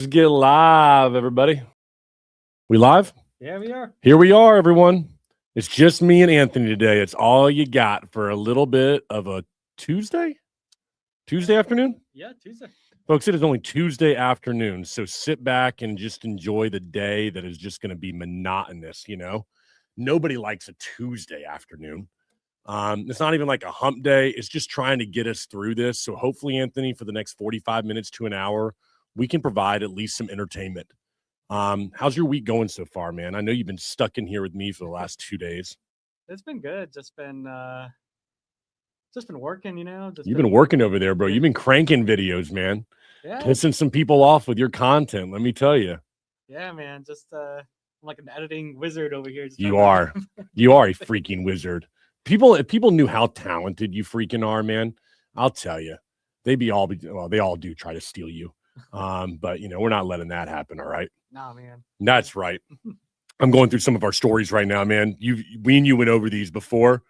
Let's get live, everybody. We live? Yeah, we are. Here we are, everyone. It's just me and Anthony today. It's all you got for a little bit of a Tuesday afternoon. Yeah, Tuesday. Folks, it is only Tuesday afternoon, so sit back and just enjoy the day that is just going to be monotonous, you know? Nobody likes a Tuesday afternoon. It's not even like a hump day. It's just trying to get us through this. So hopefully, Anthony, for the next 45 minutes to an hour, we can provide at least some entertainment. How's your week going so far, man? I know you've been stuck in here with me for the last 2 days. It's been good. Just been working, you know. You've been working over there, bro. You've been cranking videos, man. Yeah. Pissing some people off with your content, let me tell you. Yeah, man. I'm like an editing wizard over here. You are. You are a freaking wizard. If people knew how talented you freaking are, man, I'll tell you, they all do try to steal you. But you know, we're not letting that happen, all right? Nah, man. That's right. I'm going through some of our stories right now, man. We and you went over these before.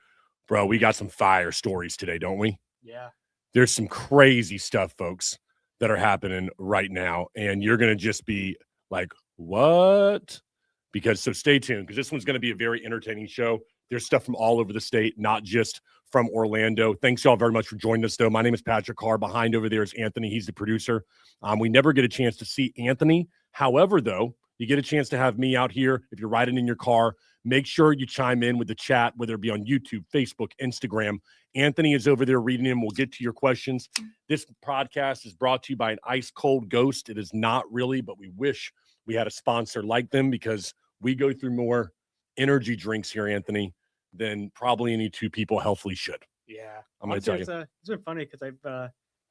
Bro, we got some fire stories today, don't we? Yeah. There's some crazy stuff, folks, that are happening right now. And you're going to just be like, what? So stay tuned, because this one's going to be a very entertaining show. There's stuff from all over the state, not just from Orlando. Thanks y'all very much for joining us, though. My name is Patrick Carr. Behind over there is Anthony. He's the producer. We never get a chance to see Anthony. However, though, you get a chance to have me out here. If you're riding in your car, make sure you chime in with the chat, whether it be on YouTube, Facebook, Instagram. Anthony is over there reading them. We'll get to your questions. This podcast is brought to you by an ice cold Ghost. It is not really, but we wish we had a sponsor like them, because we go through more energy drinks here, Anthony, than probably any two people healthily should. Yeah. I'm going to tell you. It's been funny because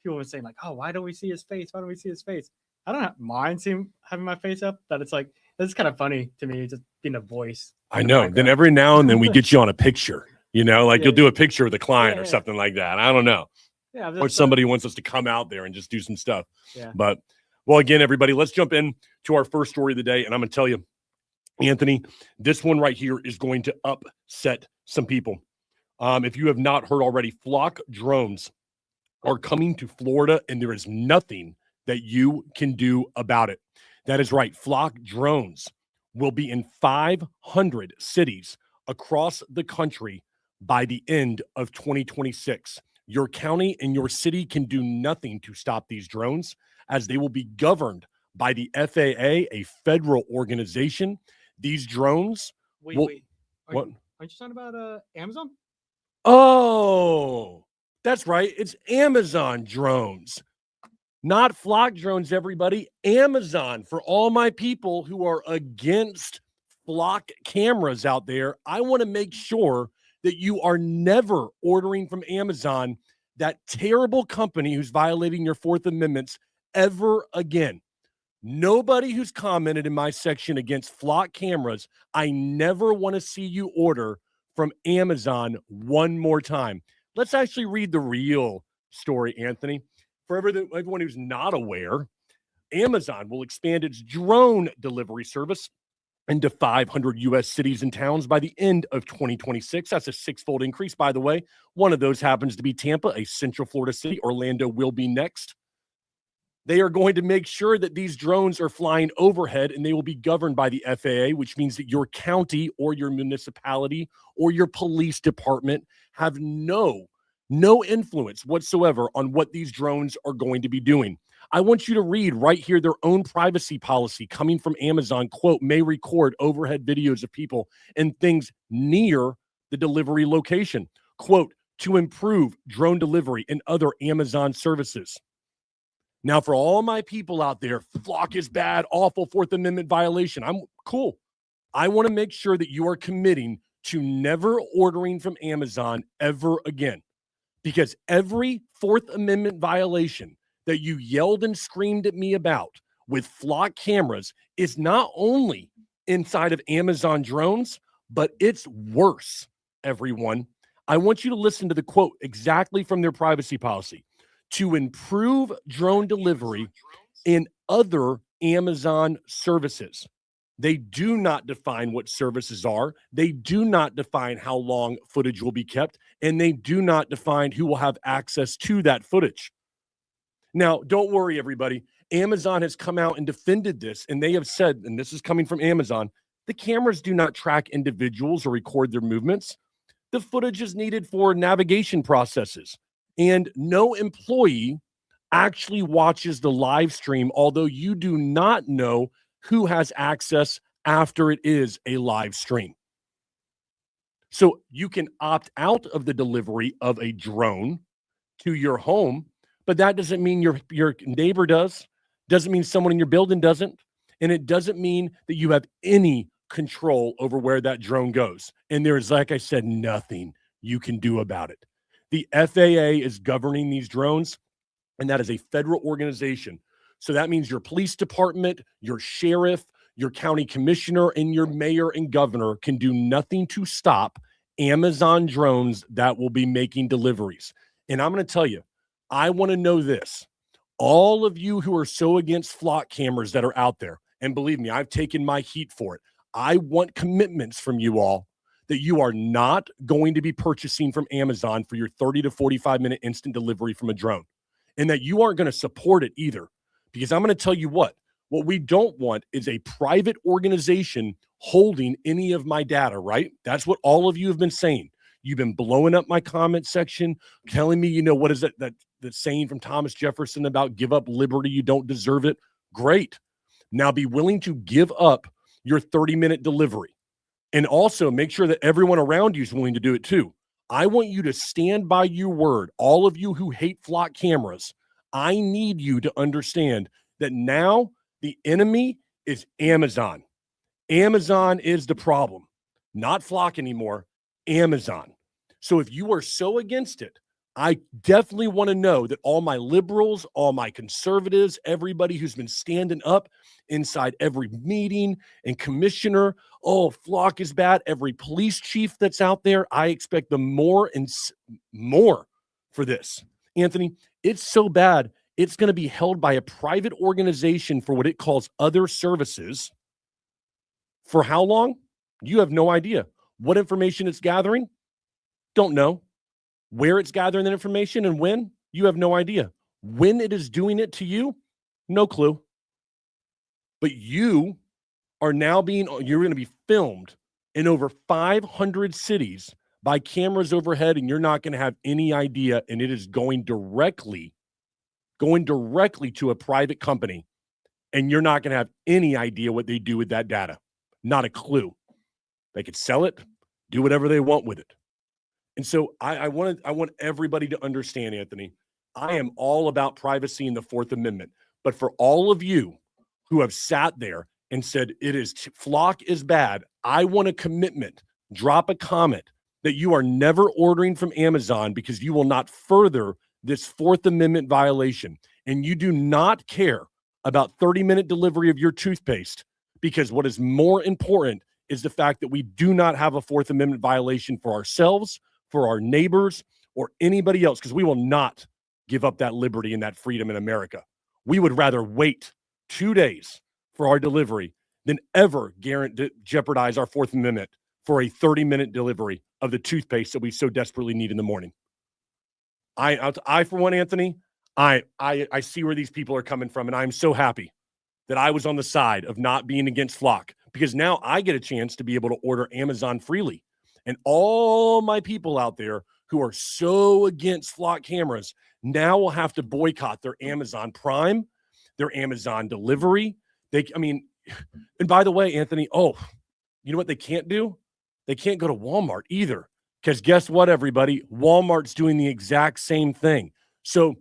people were saying like, oh, why don't we see his face? Why don't we see his face? I don't mind having my face up, but it's like, it's kind of funny to me, just being a voice. I know. Then every now and then we get you on a picture, you know, like you'll do a picture with a client or something like that. I don't know. Yeah. Or somebody wants us to come out there and just do some stuff. Yeah. But, well, again, everybody, let's jump in to our first story of the day. And I'm going to tell you, Anthony, this one right here is going to upset some people. If you have not heard already, flock drones are coming to Florida, and there is nothing that you can do about it. That is right. Flock drones will be in 500 cities across the country by the end of 2026. Your county and your city can do nothing to stop these drones, as they will be governed by the FAA, a federal organization. These drones. Wait. What? Aren't you talking about Amazon? Oh, that's right. It's Amazon drones, not flock drones, everybody. Amazon. For all my people who are against flock cameras out there, I want to make sure that you are never ordering from Amazon, that terrible company who's violating your Fourth Amendments, ever again. Nobody who's commented in my section against flock cameras, I never want to see you order from Amazon one more time. Let's actually read the real story, Anthony. For everyone who's not aware, Amazon will expand its drone delivery service into 500 U.S. cities and towns by the end of 2026. That's a 6-fold increase, by the way. One of those happens to be Tampa, a Central Florida city. Orlando will be next. They are going to make sure that these drones are flying overhead, and they will be governed by the FAA, which means that your county or your municipality or your police department have no influence whatsoever on what these drones are going to be doing. I want you to read right here their own privacy policy coming from Amazon. Quote, may record overhead videos of people and things near the delivery location. Quote, to improve drone delivery and other Amazon services. Now, for all my people out there, flock is bad, awful, Fourth Amendment violation. I'm cool. I want to make sure that you are committing to never ordering from Amazon ever again, because every Fourth Amendment violation that you yelled and screamed at me about with flock cameras is not only inside of Amazon drones, but it's worse, everyone. I want you to listen to the quote exactly from their privacy policy. To improve drone delivery in other Amazon services. They do not define what services are. They do not define how long footage will be kept, and they do not define who will have access to that footage. Now, don't worry, everybody. Amazon has come out and defended this, and they have said, and this is coming from Amazon, the cameras do not track individuals or record their movements. The footage is needed for navigation processes, and no employee actually watches the live stream, although you do not know who has access after it is a live stream. So you can opt out of the delivery of a drone to your home, but that doesn't mean your neighbor does. Doesn't mean someone in your building doesn't. And it doesn't mean that you have any control over where that drone goes. And there is, like I said, nothing you can do about it. The FAA is governing these drones, and that is a federal organization. So that means your police department, your sheriff, your county commissioner, and your mayor and governor can do nothing to stop Amazon drones that will be making deliveries. And I'm going to tell you, I want to know this. All of you who are so against flock cameras that are out there, and believe me, I've taken my heat for it. I want commitments from you all that you are not going to be purchasing from Amazon for your 30 to 45-minute instant delivery from a drone, and that you aren't going to support it either. Because I'm going to tell you what we don't want is a private organization holding any of my data, right? That's what all of you have been saying. You've been blowing up my comment section, telling me, what is that saying from Thomas Jefferson about give up liberty, you don't deserve it. Great. Now be willing to give up your 30-minute delivery, and also make sure that everyone around you is willing to do it too. I want you to stand by your word. All of you who hate flock cameras, I need you to understand that now the enemy is Amazon. Amazon is the problem, not flock anymore. Amazon. So if you are so against it, I definitely want to know that all my liberals, all my conservatives, everybody who's been standing up inside every meeting and commissioner, flock is bad. Every police chief that's out there, I expect the more and more for this. Anthony, it's so bad. It's going to be held by a private organization for what it calls other services. For how long? You have no idea. What information it's gathering? Don't know. Where it's gathering that information and when? You have no idea. When it is doing it to you? No clue. But you are now you're going to be filmed in over 500 cities by cameras overhead, and you're not going to have any idea, and it is going directly to a private company, and you're not going to have any idea what they do with that data. Not a clue. They could sell it, do whatever they want with it. And so I want everybody to understand, Anthony, I am all about privacy and the Fourth Amendment. But for all of you who have sat there and said flock is bad, I want a commitment. Drop a comment that you are never ordering from Amazon because you will not further this Fourth Amendment violation. And you do not care about 30-minute delivery of your toothpaste, because what is more important is the fact that we do not have a Fourth Amendment violation for ourselves, for our neighbors, or anybody else, because we will not give up that liberty and that freedom in America. We would rather wait 2 days for our delivery than ever jeopardize our Fourth Amendment for a 30-minute delivery of the toothpaste that we so desperately need in the morning. I for one, Anthony, I see where these people are coming from, and I'm so happy that I was on the side of not being against flock, because now I get a chance to be able to order Amazon freely. And all my people out there who are so against flock cameras now will have to boycott their Amazon Prime, their Amazon delivery. And by the way, Anthony, you know what they can't do? They can't go to Walmart either, because guess what, everybody? Walmart's doing the exact same thing. So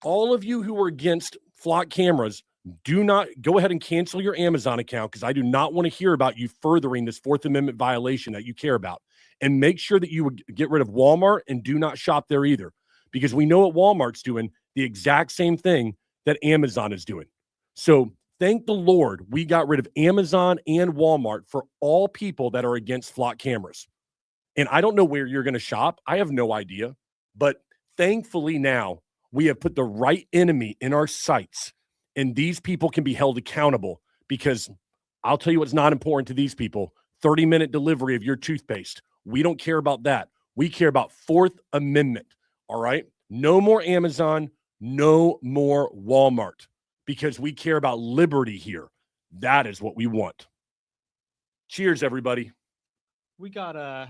all of you who are against flock cameras, do not go ahead and cancel your Amazon account, because I do not want to hear about you furthering this Fourth Amendment violation that you care about. And make sure that you would get rid of Walmart and do not shop there either, because we know what Walmart's doing, the exact same thing that Amazon is doing. So thank the Lord we got rid of Amazon and Walmart for all people that are against flock cameras. And I don't know where you're going to shop. I have no idea. But thankfully now we have put the right enemy in our sights, and these people can be held accountable, because I'll tell you what's not important to these people: 30-minute delivery of your toothpaste. We don't care about that. We care about Fourth Amendment. All right? No more Amazon, no more Walmart. because we care about liberty here. That is what we want. Cheers, everybody. We got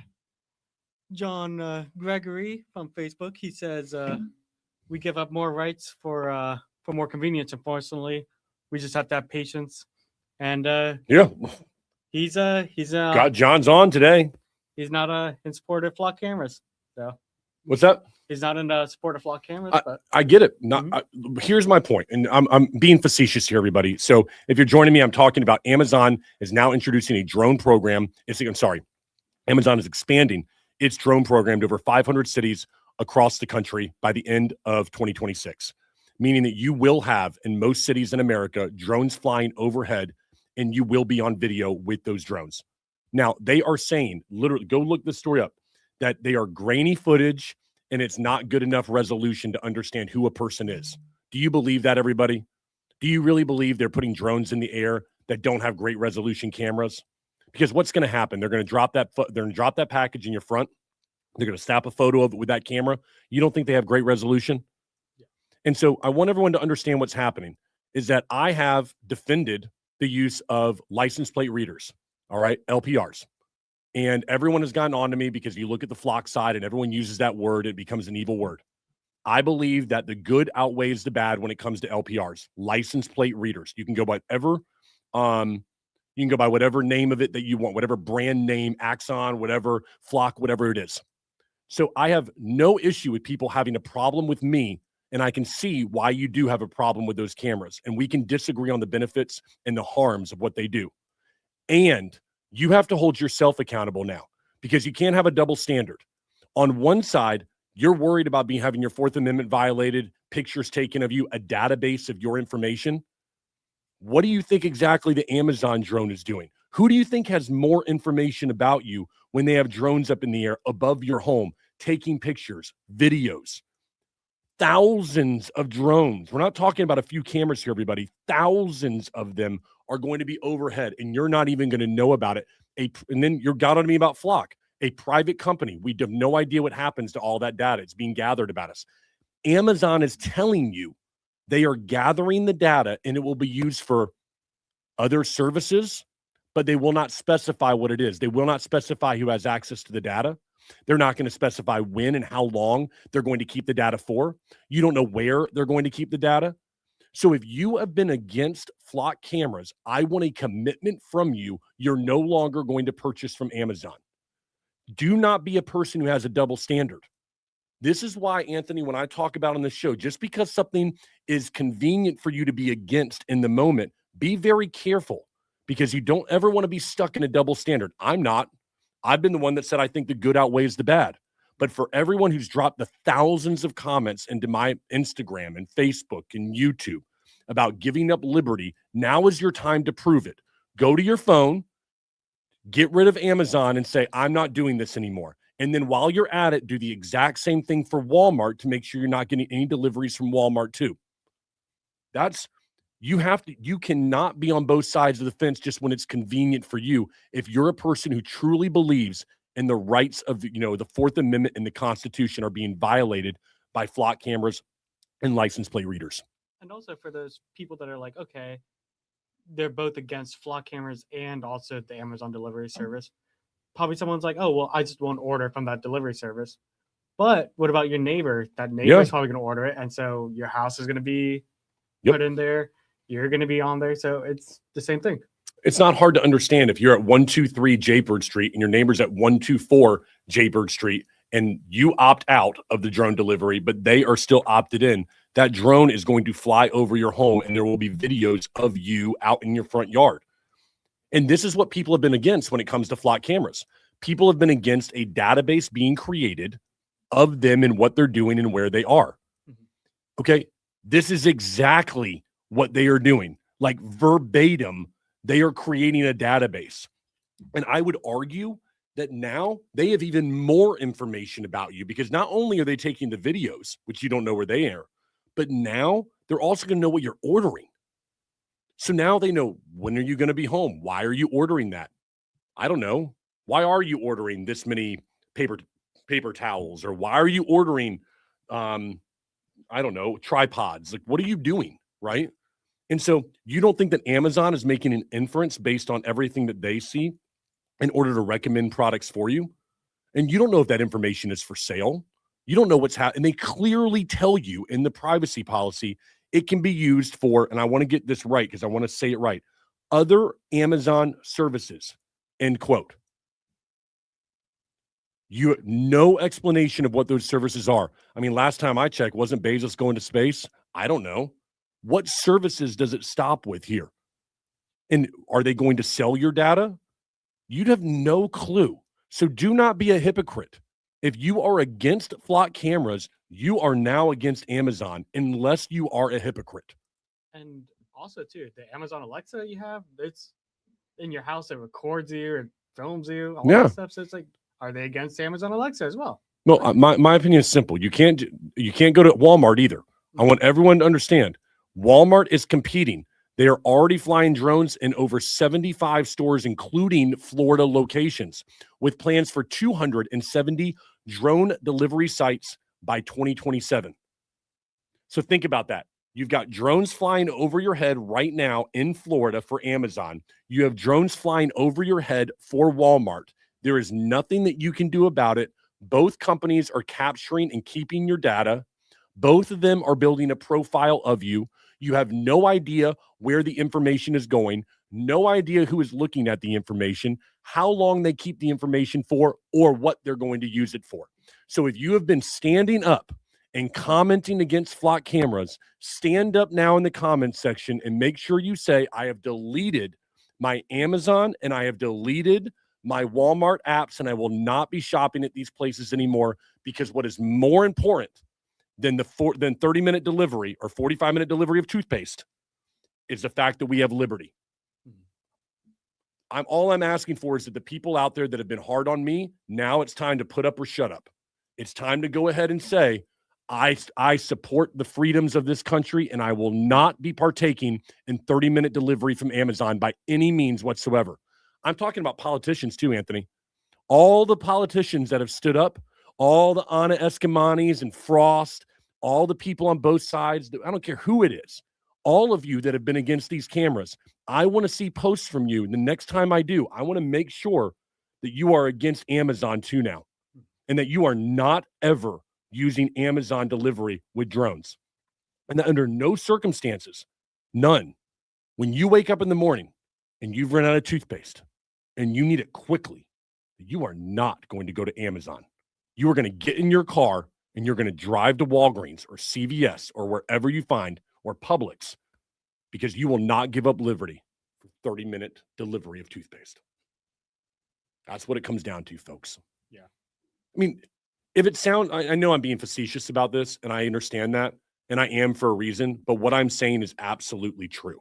John Gregory from Facebook. He says we give up more rights for more convenience. Unfortunately, we just have to have patience. And Yeah, he's got John's on today. he's not in support of flock cameras. So What's that? he's not in support of flock cameras. But I get it. Not, here's my point, and I'm being facetious here, everybody. So if you're joining me, I'm talking about Amazon is now introducing a drone program. Amazon is expanding its drone program to over 500 cities across the country by the end of 2026, meaning that you will have in most cities in America drones flying overhead, and you will be on video with those drones. Now, they are saying, literally, go look this story up, that they are grainy footage and it's not good enough resolution to understand who a person is. Do you believe that, everybody? Do you really believe they're putting drones in the air that don't have great resolution cameras? Because what's going to happen? They're going to drop that package in your front. They're going to snap a photo of it with that camera. You don't think they have great resolution? Yeah. And so I want everyone to understand what's happening is that I have defended the use of license plate readers, all right, LPRs. And everyone has gotten on to me because you look at the flock side and everyone uses that word, it becomes an evil word. I believe that the good outweighs the bad when it comes to LPRs, license plate readers. You can go by whatever name of it that you want, whatever brand name, Axon, whatever, Flock, whatever it is. So I have no issue with people having a problem with me, and I can see why you do have a problem with those cameras. And we can disagree on the benefits and the harms of what they do. And you have to hold yourself accountable now because you can't have a double standard. On one side, you're worried about having your Fourth Amendment violated, pictures taken of you, a database of your information. What do you think exactly the Amazon drone is doing? Who do you think has more information about you when they have drones up in the air above your home, taking pictures, videos? Thousands of drones. We're not talking about a few cameras here, everybody. Thousands of them are going to be overhead, and you're not even going to know about it. And then you're got on me about Flock, a private company. We have no idea what happens to all that data. It's being gathered about us. Amazon is telling you they are gathering the data, and it will be used for other services, but they will not specify what it is. They will not specify who has access to the data. They're not going to specify when and how long they're going to keep the data for. You don't know where they're going to keep the data. So if you have been against flock cameras, I want a commitment from you. You're no longer going to purchase from Amazon. Do not be a person who has a double standard. This is why, Anthony, when I talk about on the show, just because something is convenient for you to be against in the moment, be very careful because you don't ever want to be stuck in a double standard. I'm not. I've been the one that said I think the good outweighs the bad. But for everyone who's dropped the thousands of comments into my Instagram and Facebook and YouTube about giving up liberty, now is your time to prove it. Go to your phone, get rid of Amazon and say, I'm not doing this anymore. And then while you're at it, do the exact same thing for Walmart to make sure you're not getting any deliveries from Walmart too. You cannot be on both sides of the fence just when it's convenient for you. If you're a person who truly believes in the rights of the Fourth Amendment and the Constitution are being violated by flock cameras and license plate readers. And also for those people that are like, okay, they're both against flock cameras and also the Amazon delivery service. Probably someone's like, oh, well, I just won't order from that delivery service. But what about your neighbor? That neighbor's probably going to order it. And so your house is going to be put in there. You're going to be on there. So it's the same thing. It's not hard to understand if you're at 123 Jaybird Street and your neighbor's at 124 Jaybird Street and you opt out of the drone delivery, but they are still opted in. That drone is going to fly over your home and there will be videos of you out in your front yard. And this is what people have been against when it comes to flock cameras. People have been against a database being created of them and what they're doing and where they are. Okay. This is exactly what they are doing. Like verbatim, they are creating a database. And I would argue that now they have even more information about you because not only are they taking the videos, which you don't know where they are, but now they're also going to know what you're ordering. So now they know, when are you going to be home? Why are you ordering that? I don't know. Why are you ordering this many paper towels? Or why are you ordering, I don't know, tripods? Like, what are you doing, right? And so you don't think that Amazon is making an inference based on everything that they see in order to recommend products for you? And you don't know if that information is for sale. You don't know what's happening. And they clearly tell you in the privacy policy, it can be used for, and I want to get this right because I want to say it right, other Amazon services, end quote. You have no explanation of what those services are. I mean, last time I checked, wasn't Bezos going to space? I don't know. What services does it stop with here? And are they going to sell your data? You'd have no clue. So do not be a hypocrite. If you are against flock cameras, you are now against Amazon unless you are a hypocrite. And also, too, the Amazon Alexa you have, it's in your house. It records you and films you, all Yeah. that stuff. So it's like, are they against Amazon Alexa as well? No, my opinion is simple. You can't go to Walmart either. I want everyone to understand. Walmart is competing. They are already flying drones in over 75 stores, including Florida locations, with plans for 270 drone delivery sites by 2027. So think about that. You've got drones flying over your head right now in Florida for Amazon. You have drones flying over your head for Walmart. There is nothing that you can do about it. Both companies are capturing and keeping your data. Both of them are building a profile of you. You have no idea where the information is going, no idea who is looking at the information, how long they keep the information for, or what they're going to use it for. So if you have been standing up and commenting against flock cameras, stand up now in the comments section and make sure you say, I have deleted my Amazon and I have deleted my Walmart apps and I will not be shopping at these places anymore, because what is more important than 30-minute delivery or 45-minute delivery of toothpaste is the fact that we have liberty. All I'm asking for is that the people out there that have been hard on me, now it's time to put up or shut up. It's time to go ahead and say, I support the freedoms of this country and I will not be partaking in 30-minute delivery from Amazon by any means whatsoever. I'm talking about politicians too, Anthony. All the politicians that have stood up, all the Anna Escamanis and Frost, all the people on both sides, I don't care who it is, all of you that have been against these cameras, I want to see posts from you. The next time I do, I want to make sure that you are against Amazon too now, and that you are not ever using Amazon delivery with drones. And that under no circumstances, none, when you wake up in the morning and you've run out of toothpaste and you need it quickly, you are not going to go to Amazon. You are going to get in your car and you're going to drive to Walgreens or CVS or wherever you find, or Publix, because you will not give up liberty for 30-minute delivery of toothpaste. That's what it comes down to, folks. Yeah. I mean, if it sounds, I know I'm being facetious about this, and I understand that, and I am for a reason, but what I'm saying is absolutely true.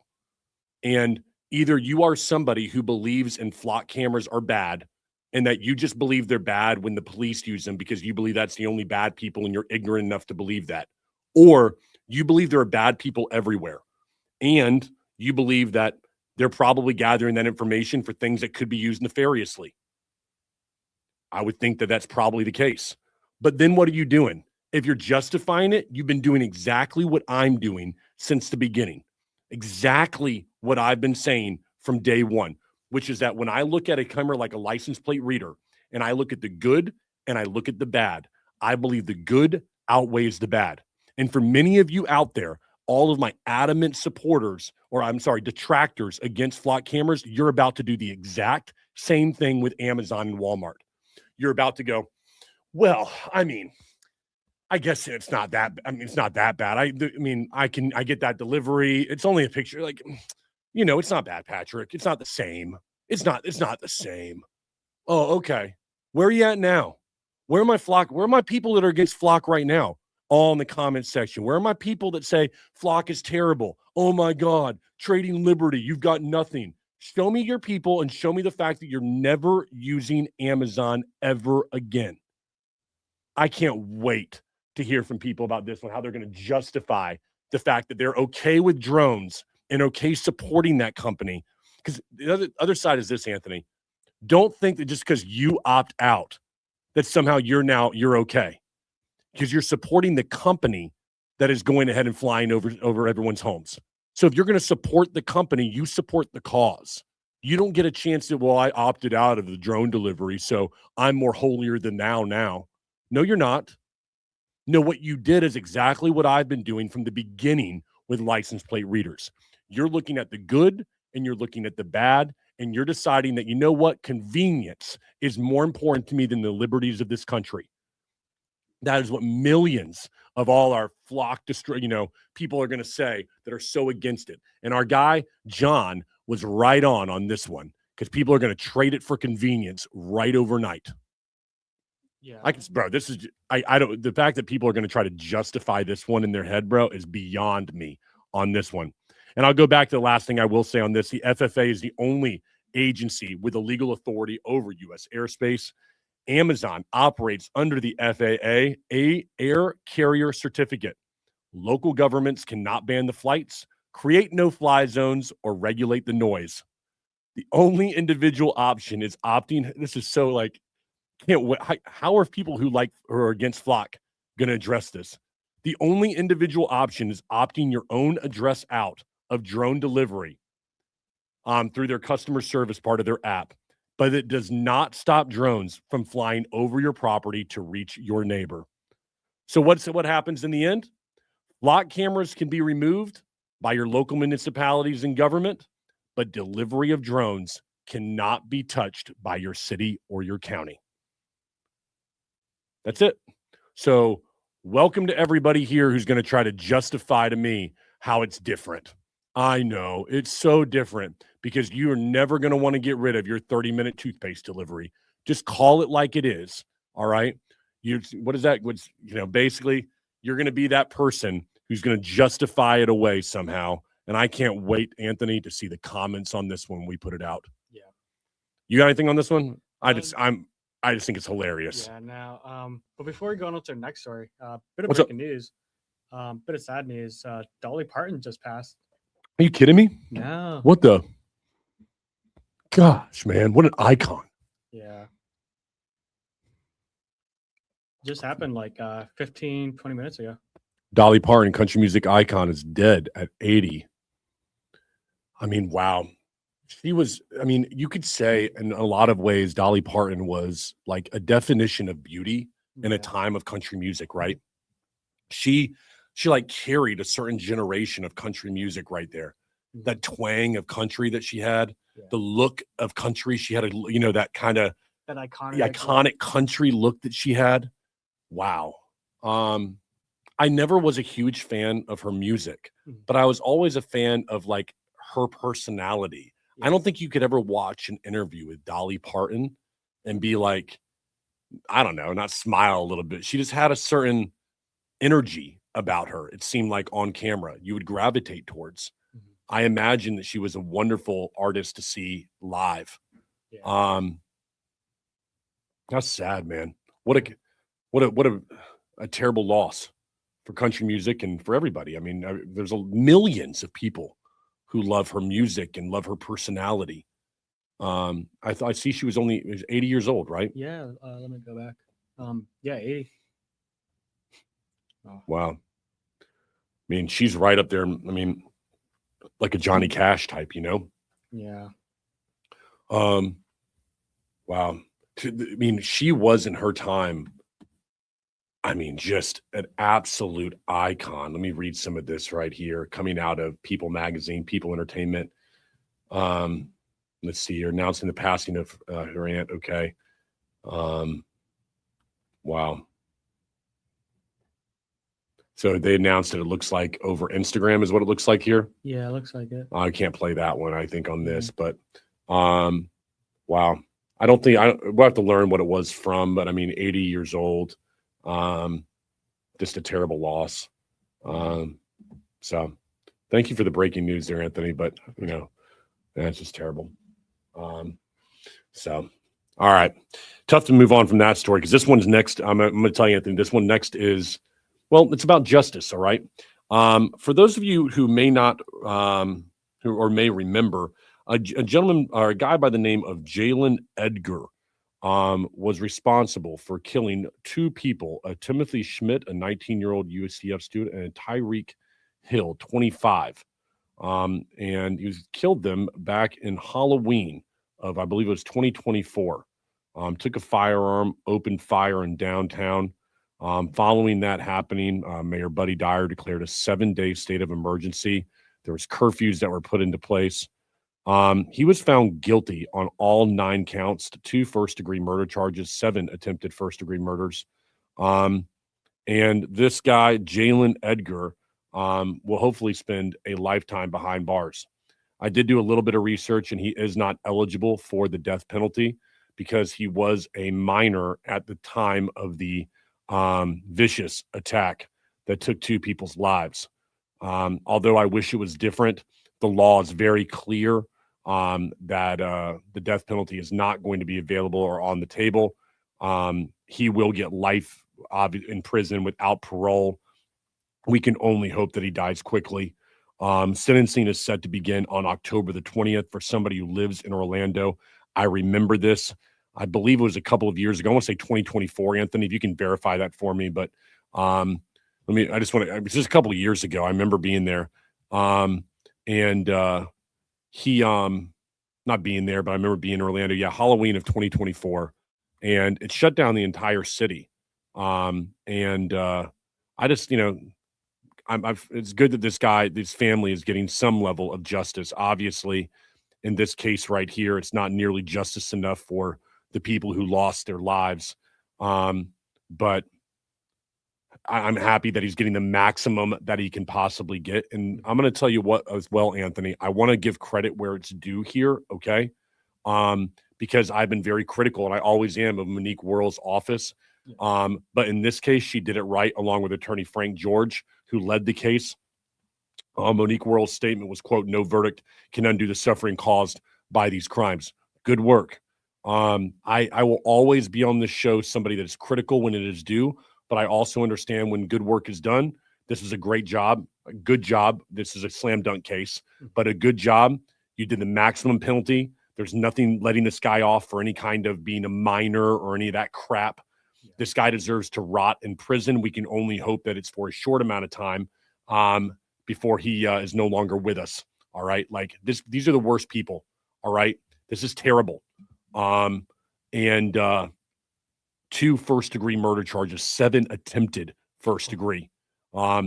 And either you are somebody who believes in flock cameras are bad, and that you just believe they're bad when the police use them because you believe that's the only bad people and you're ignorant enough to believe that, or you believe there are bad people everywhere, and you believe that they're probably gathering that information for things that could be used nefariously. I would think that that's probably the case. But then what are you doing? If you're justifying it, you've been doing exactly what I'm doing since the beginning. Exactly what I've been saying from day one, which is that when I look at a camera like a license plate reader and I look at the good and I look at the bad, I believe the good outweighs the bad. And for many of you out there, all of my adamant supporters, or I'm sorry, detractors against flock cameras, you're about to do the exact same thing with Amazon and Walmart. You're about to go, well, I mean, I guess it's not that, it's not that bad. I get that delivery. It's only a picture. Like, it's not bad, Patrick. It's not the same. It's not the same. Oh, okay. Where are you at now? Where are my people that are against flock right now? All in the comments section. Where are my people that say flock is terrible? Oh my God, trading liberty. You've got nothing. Show me your people and show me the fact that you're never using Amazon ever again. I can't wait to hear from people about this one, how they're going to justify the fact that they're okay with drones and okay supporting that company. Because the other side is this, Anthony. Don't think that just because you opt out, that somehow you're okay. Because you're supporting the company that is going ahead and flying over everyone's homes. So if you're going to support the company, you support the cause. You don't get a chance to, well, I opted out of the drone delivery, so I'm more holier than thou now. No, you're not. No, what you did is exactly what I've been doing from the beginning with license plate readers. You're looking at the good and you're looking at the bad, and you're deciding that, you know what, convenience is more important to me than the liberties of this country. That is what millions of all our flock people are going to say that are so against it. And our guy, John, was right on this one, because people are going to trade it for convenience right overnight. Yeah. Bro, this is, I don't, the fact that people are going to try to justify this one in their head, bro, is beyond me on this one. And I'll go back to the last thing I will say on this. The FFA is the only agency with a legal authority over U.S. airspace. Amazon operates under the FAA, a air carrier certificate. Local governments cannot ban the flights, create no-fly zones, or regulate the noise. The only individual option is opting. This is so like, can't wait. How are people who are against flock going to address this? The only individual option is opting your own address out of drone delivery through their customer service part of their app. But it does not stop drones from flying over your property to reach your neighbor. So what happens in the end? Flock cameras can be removed by your local municipalities and government, but delivery of drones cannot be touched by your city or your county. That's it. So welcome to everybody here who's going to try to justify to me how it's different. I know it's so different, because you are never going to want to get rid of your 30-minute toothpaste delivery. Just call it like it is. All right. What is that? Basically, you're going to be that person who's going to justify it away somehow. And I can't wait, Anthony, to see the comments on this when we put it out. Yeah. You got anything on this one? I just think it's hilarious. Yeah. Now, but before we go on to our next story, bit of What's breaking news, bit of sad news. Dolly Parton just passed. Are you kidding me? No. What the? Gosh, man, what an icon. Yeah. Just happened like 15, 20 minutes ago. Dolly Parton, country music icon, is dead at 80. I mean, wow. She was, you could say in a lot of ways, Dolly Parton was like a definition of beauty in a time of country music, right? She like carried a certain generation of country music right there. That twang of country that she had, the look of country. She had that kind of that iconic country look that she had. Wow. I never was a huge fan of her music, but I was always a fan of like her personality. Yes. I don't think you could ever watch an interview with Dolly Parton and be like, I don't know, not smile a little bit. She just had a certain energy about her. It seemed like on camera you would gravitate towards. I imagine that she was a wonderful artist to see live. Yeah. That's sad, man. What a terrible loss for country music and for everybody. I mean, there's millions of people who love her music and love her personality. I see she was 80 years old, right? Yeah. Let me go back. Yeah, 80. Oh. Wow. I mean, she's right up there. I mean, like a Johnny Cash type, Yeah. Wow. I mean, she was in her time. I mean, just an absolute icon. Let me read some of this right here, coming out of People Magazine, People Entertainment. Let's see here, announcing the passing of her aunt. Okay. Wow. So they announced it. It looks like over Instagram is what it looks like here. Yeah, it looks like it. I can't play that one, I think, on this, but wow. I don't think we'll have to learn what it was from, but I mean, 80 years old. Just a terrible loss. So thank you for the breaking news there, Anthony, but that's just terrible. So, all right. Tough to move on from that story, because this one's next. I'm going to tell you, Anthony, this one next is, well, it's about justice. All right. For those of you who may not, or may remember, a gentleman or a guy by the name of Jalen Edgar was responsible for killing two people, Timothy Schmidt, a 19-year-old UCF student, and Tyreek Hill, 25. and he killed them back in Halloween of, I believe it was 2024. Took a firearm, opened fire in downtown. Following that happening, Mayor Buddy Dyer declared a 7-day state of emergency. There was curfews that were put into place. He was found guilty on all 9 counts, 2 first-degree murder charges, 7 attempted first-degree murders. And this guy, Jalen Edgar, will hopefully spend a lifetime behind bars. I did do a little bit of research, and he is not eligible for the death penalty because he was a minor at the time of the vicious attack that took 2 people's lives. Although I wish it was different, the law is very clear that the death penalty is not going to be available or on the table. He will get life in prison without parole. We can only hope that he dies quickly. Sentencing is set to begin on October the 20th for somebody who lives in Orlando. I remember this. I believe it was a couple of years ago. I want to say 2024, Anthony, if you can verify that for me. But it was just a couple of years ago. I remember being there. He not being there, but I remember being in Orlando. Yeah, Halloween of 2024. And it shut down the entire city. I just, it's good that this family is getting some level of justice. Obviously, in this case right here, it's not nearly justice enough for the people who lost their lives. But I'm happy that he's getting the maximum that he can possibly get. And I'm going to tell you what as well, Anthony, I want to give credit where it's due here. Okay. Because I've been very critical, and I always am, of Monique Worrell's office. But in this case, she did it right, along with attorney Frank George, who led the case. Monique Worrell's statement was, quote, "No verdict can undo the suffering caused by these crimes." Good work. I will always be on this show somebody that is critical when it is due, but I also understand when good work is done. This is a great job, a good job. This is a slam dunk case, but a good job. You did the maximum penalty. There's nothing letting this guy off for any kind of being a minor or any of that crap. Yeah. This guy deserves to rot in prison. We can only hope that it's for a short amount of time before he is no longer with us. All right. Like these are the worst people. All right. This is terrible. 2 first-degree murder charges, 7 attempted first-degree.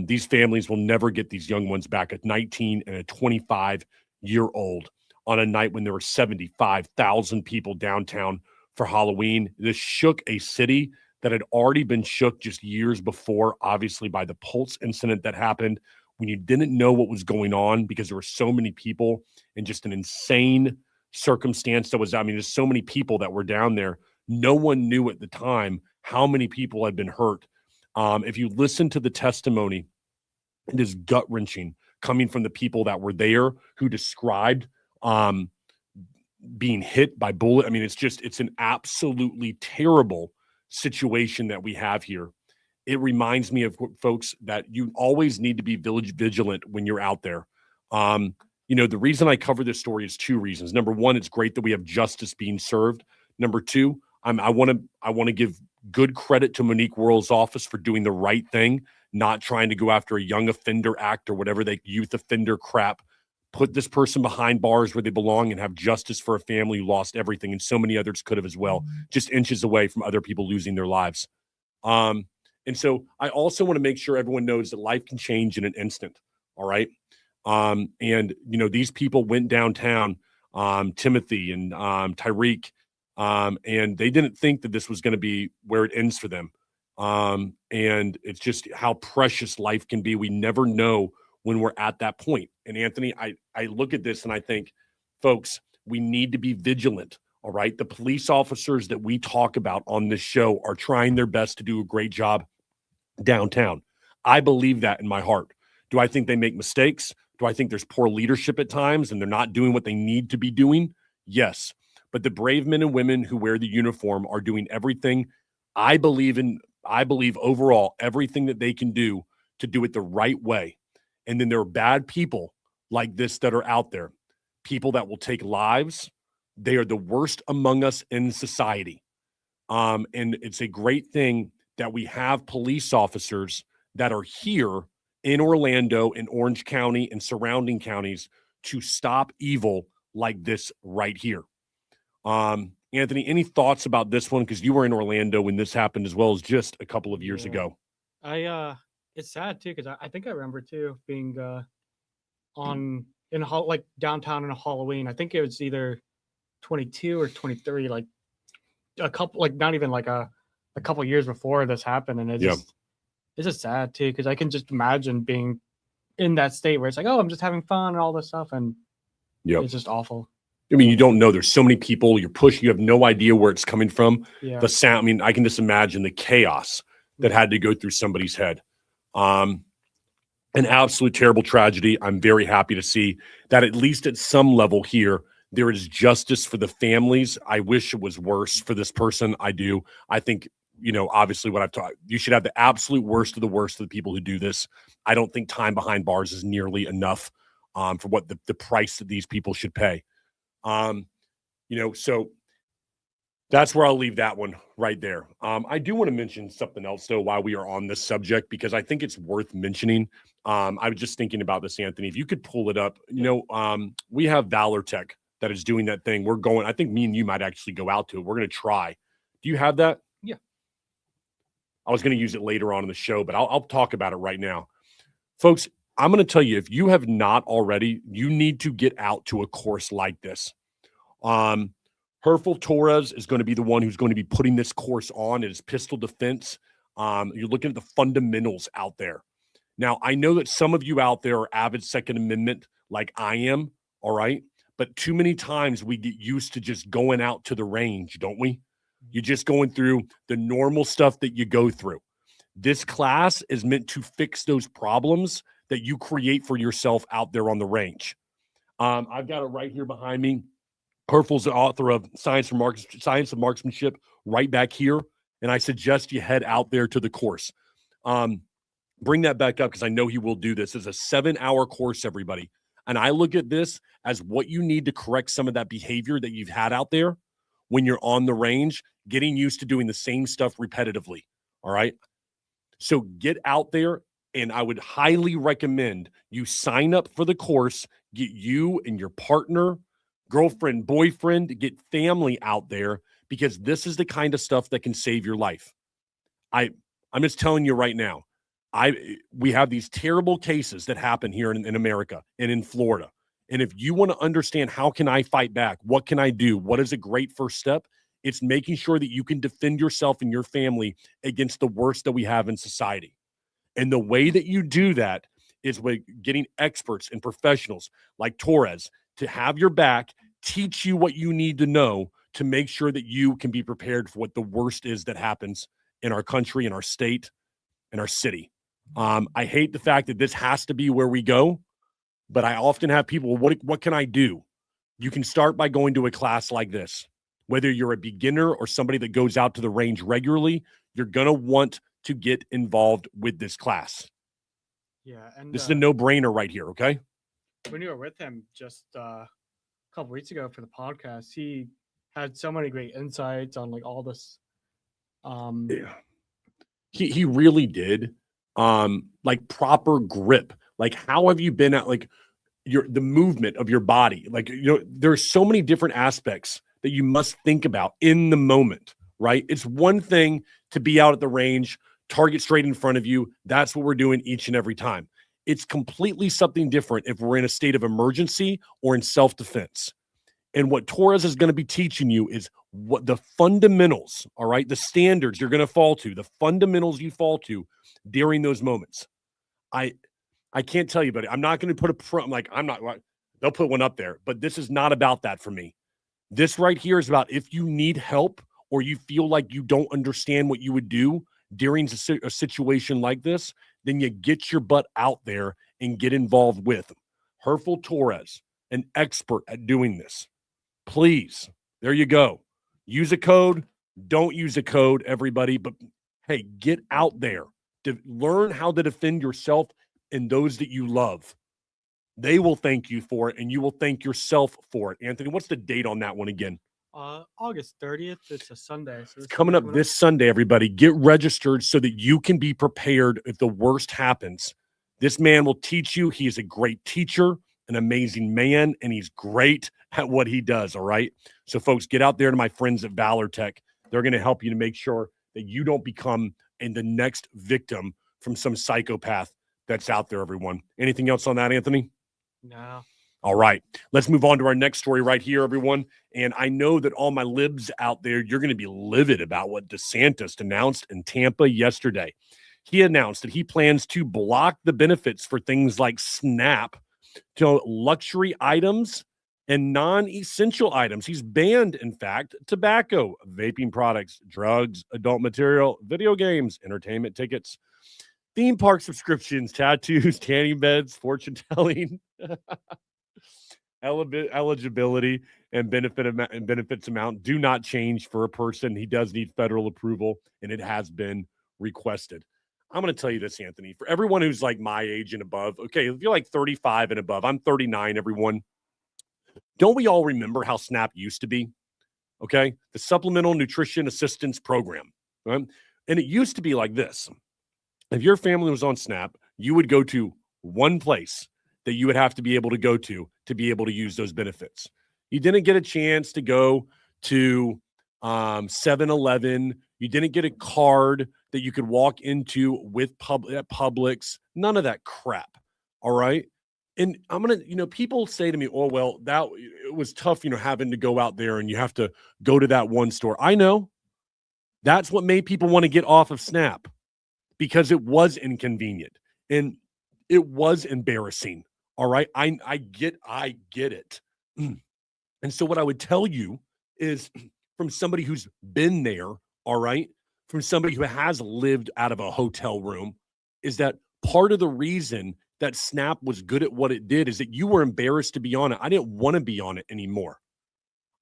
These families will never get these young ones back, a 19 and a 25-year-old on a night when there were 75,000 people downtown for Halloween. This shook a city that had already been shook just years before, obviously, by the Pulse incident that happened when you didn't know what was going on because there were so many people in just an insane circumstance there's so many people that were down there. No one knew at the time how many people had been hurt. If you listen to the testimony, it is gut-wrenching coming from the people that were there who described being hit by bullet. It's an absolutely terrible situation that we have here. It reminds me of, folks, that you always need to be vigilant when you're out there. The reason I cover this story is 2 reasons. Number 1, it's great that we have justice being served. Number 2, I want to give good credit to Monique Worrell's office for doing the right thing, not trying to go after a Young Offender Act or whatever youth offender crap. Put this person behind bars where they belong and have justice for a family who lost everything, and so many others could have as well, just inches away from other people losing their lives. And so I also want to make sure everyone knows that life can change in an instant. All right. These people went downtown, Timothy and Tyreek, and they didn't think that this was going to be where it ends for them. And it's just how precious life can be. We never know when we're at that point. And Anthony, I look at this and I think, folks, we need to be vigilant. All right. The police officers that we talk about on this show are trying their best to do a great job downtown. I believe that in my heart. Do I think they make mistakes? Do I think there's poor leadership at times and they're not doing what they need to be doing? Yes. But the brave men and women who wear the uniform are doing everything. I believe overall everything that they can do to do it the right way. And then there are bad people like this that are out there, people that will take lives. They are the worst among us in society. And it's a great thing that we have police officers that are here in Orlando, in Orange County, and surrounding counties to stop evil like this right here. Anthony, any thoughts about this one? Because you were in Orlando when this happened as well as just a couple of years ago. It's sad too because I think I remember too being like downtown in a Halloween. I think it was either 22 or 23, like a couple, like not even like a couple years before this happened, and it's just sad too because I can just imagine being in that state where it's like, oh, I'm just having fun and all this stuff, and it's just awful. I mean, you don't know. There's so many people. You're pushing. You have no idea where it's coming from. Yeah. The sound. I mean, I can just imagine the chaos that had to go through somebody's head. An absolute terrible tragedy. I'm very happy to see that at least at some level here, there is justice for the families. I wish it was worse for this person. I do. I think, obviously what I've taught, you should have the absolute worst of the people who do this. I don't think time behind bars is nearly enough for what the price that these people should pay. So that's where I'll leave that one right there. I do want to mention something else, though, while we are on this subject, because I think it's worth mentioning. I was just thinking about this, Anthony. If you could pull it up, we have Valor Tech that is doing that thing. We're going, I think me and you might actually go out to it. We're going to try. Do you have that? Yeah. I was going to use it later on in the show, but I'll talk about it right now. Folks, I'm going to tell you, if you have not already, you need to get out to a course like this. Herfel Torres is going to be the one who's going to be putting this course on. It is pistol defense. You're looking at the fundamentals out there. Now, I know that some of you out there are avid Second Amendment like I am, all right? But too many times we get used to just going out to the range, don't we? You're just going through the normal stuff that you go through. This class is meant to fix those problems that you create for yourself out there on the range. I've got it right here behind me. Herfel's the author of Science of Marksmanship right back here, and I suggest you head out there to the course. Bring that back up because I know he will do this. It's a 7-hour course, everybody. And I look at this as what you need to correct some of that behavior that you've had out there when you're on the range, getting used to doing the same stuff repetitively, all right? So get out there, and I would highly recommend you sign up for the course, get you and your partner, girlfriend, boyfriend, get family out there, because this is the kind of stuff that can save your life. I'm just telling you right now, we have these terrible cases that happen here in America and in Florida. And if you want to understand how can I fight back, what can I do, what is a great first step, it's making sure that you can defend yourself and your family against the worst that we have in society. And the way that you do that is with getting experts and professionals like Torres to have your back, teach you what you need to know to make sure that you can be prepared for what the worst is that happens in our country, in our state, in our city. I hate the fact that this has to be where we go, but I often have people, what can I do? You can start by going to a class like this. Whether you're a beginner or somebody that goes out to the range regularly, you're going to want to get involved with this class. Yeah. And this is a no-brainer right here, okay? When you were with him just a couple weeks ago for the podcast, he had so many great insights on like all this. Yeah. He really did. Like proper grip. Like, how have you been at like the movement of your body? Like, there's so many different aspects that you must think about in the moment, right? It's one thing to be out at the range, target straight in front of you. That's what we're doing each and every time. It's completely something different if we're in a state of emergency or in self-defense. And what Torres is going to be teaching you is what the fundamentals, all right, the standards you're going to fall to, the fundamentals you fall to during those moments. I can't tell you, but I'm not going to put they'll put one up there, but this is not about that for me. This right here is about if you need help or you feel like you don't understand what you would do during a situation like this, then you get your butt out there and get involved with Herfel Torres, an expert at doing this. Please, there you go. Use a code. Don't use a code, everybody. But, hey, get out there to learn how to defend yourself and those that you love. They will thank you for it, and you will thank yourself for it. Anthony, what's the date on that one again? August 30th. It's a Sunday. So it's coming up this Sunday, everybody. Get registered so that you can be prepared if the worst happens. This man will teach you. He is a great teacher, an amazing man, and he's great at what he does, all right? So, folks, get out there to my friends at Valor Tech. They're going to help you to make sure that you don't become the next victim from some psychopath that's out there, everyone. Anything else on that, Anthony? No. All right. Let's move on to our next story right here, everyone. And I know that all my libs out there, you're going to be livid about what DeSantis announced in Tampa yesterday. He announced that he plans to block the benefits for things like SNAP to luxury items and non-essential items. He's banned, in fact, tobacco, vaping products, drugs, adult material, video games, entertainment tickets, theme park subscriptions, tattoos, tanning beds, fortune telling, eligibility, and benefits amount do not change for a person. He does need federal approval, and it has been requested. I'm going to tell you this, Anthony, for everyone who's like my age and above. Okay, if you're like 35 and above, I'm 39, everyone. Don't we all remember how SNAP used to be? Okay, the Supplemental Nutrition Assistance Program, right? And it used to be like this. If your family was on SNAP, you would go to one place that you would have to be able to go to be able to use those benefits. You didn't get a chance to go to 7-Eleven. You didn't get a card that you could walk into with Publix. None of that crap. All right. And I'm going to, people say to me, oh, well, it was tough, having to go out there and you have to go to that one store. I know that's what made people want to get off of SNAP because it was inconvenient and it was embarrassing. All right. I get it. And so what I would tell you is from somebody who's been there, all right, from somebody who has lived out of a hotel room, is that part of the reason that SNAP was good at what it did is that you were embarrassed to be on it. I didn't want to be on it anymore.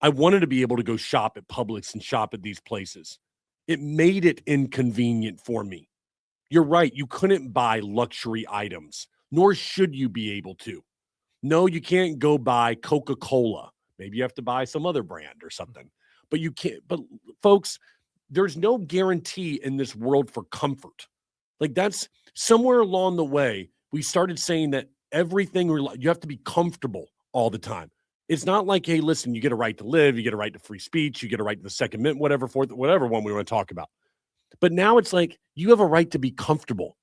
I wanted to be able to go shop at Publix and shop at these places. It made it inconvenient for me. You're right. You couldn't buy luxury items, nor should you be able to. No, you can't go buy Coca-Cola. Maybe you have to buy some other brand or something, but you can't. But folks, there's no guarantee in this world for comfort. Like that's somewhere along the way, we started saying that everything, you have to be comfortable all the time. It's not like, hey, listen, you get a right to live, you get a right to free speech, you get a right to the Second Amendment, whatever one we want to talk about. But now it's like you have a right to be comfortable.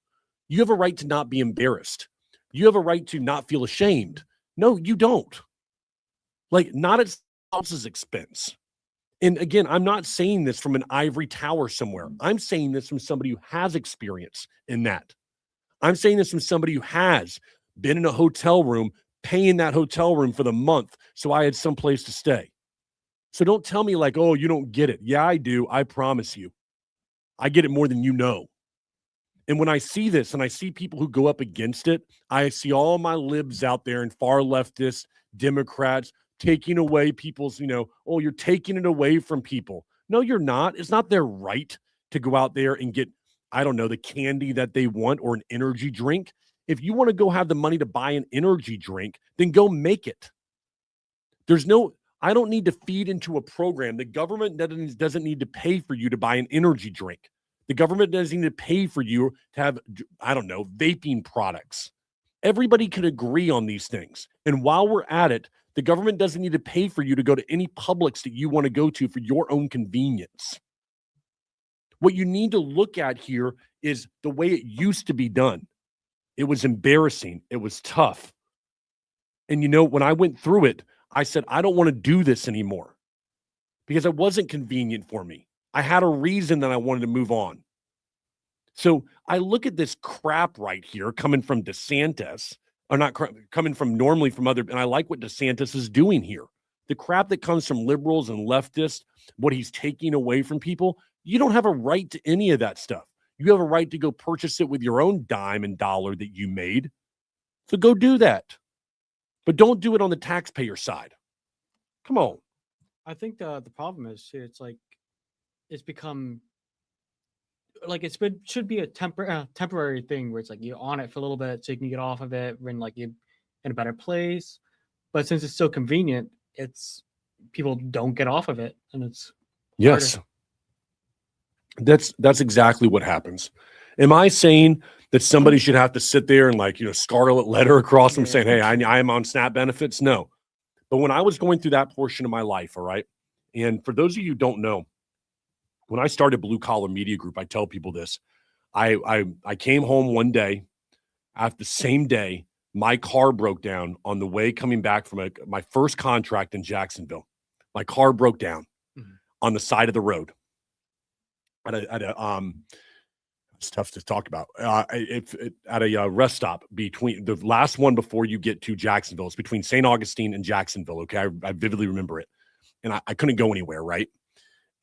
You have a right to not be embarrassed. You have a right to not feel ashamed. No, you don't. Like, not at someone else's expense. And again, I'm not saying this from an ivory tower somewhere. I'm saying this from somebody who has experience in that. I'm saying this from somebody who has been in a hotel room, paying that hotel room for the month so I had some place to stay. So don't tell me like, oh, you don't get it. Yeah, I do. I promise you. I get it more than you know. And when I see this and I see people who go up against it, I see all my libs out there and far leftist Democrats taking away people's, oh, you're taking it away from people. No, you're not. It's not their right to go out there and get, I don't know, the candy that they want or an energy drink. If you want to go have the money to buy an energy drink, then go make it. I don't need to feed into a program. The government doesn't need to pay for you to buy an energy drink. The government doesn't need to pay for you to have, I don't know, vaping products. Everybody can agree on these things. And while we're at it, the government doesn't need to pay for you to go to any Publix that you want to go to for your own convenience. What you need to look at here is the way it used to be done. It was embarrassing. It was tough. And when I went through it, I said, I don't want to do this anymore because it wasn't convenient for me. I had a reason that I wanted to move on. So I look at this crap right here coming from DeSantis, or not coming from normally from other, and I like what DeSantis is doing here. The crap that comes from liberals and leftists, what he's taking away from people, you don't have a right to any of that stuff. You have a right to go purchase it with your own dime and dollar that you made. So go do that. But don't do it on the taxpayer side. Come on. I think the problem is too, it's like it's become like should be a temporary thing where it's like you're on it for a little bit so you can get off of it when like you're in a better place. But since it's so convenient, it's people don't get off of it, and it's yes, harder. That's exactly what happens. Am I saying that somebody should have to sit there and like, scarlet letter across them Yeah. saying, hey, I am on SNAP benefits? No. But when I was going through that portion of my life, all right, and for those of you who don't know, when I started Blue Collar Media Group, I tell people this. I came home one day, after the same day, my car broke down on the way coming back from my first contract in Jacksonville. My car broke down on the side of the road. It's tough to talk about. At a rest stop between the last one before you get to Jacksonville. It's between St. Augustine and Jacksonville. Okay, I vividly remember it, and I couldn't go anywhere. Right,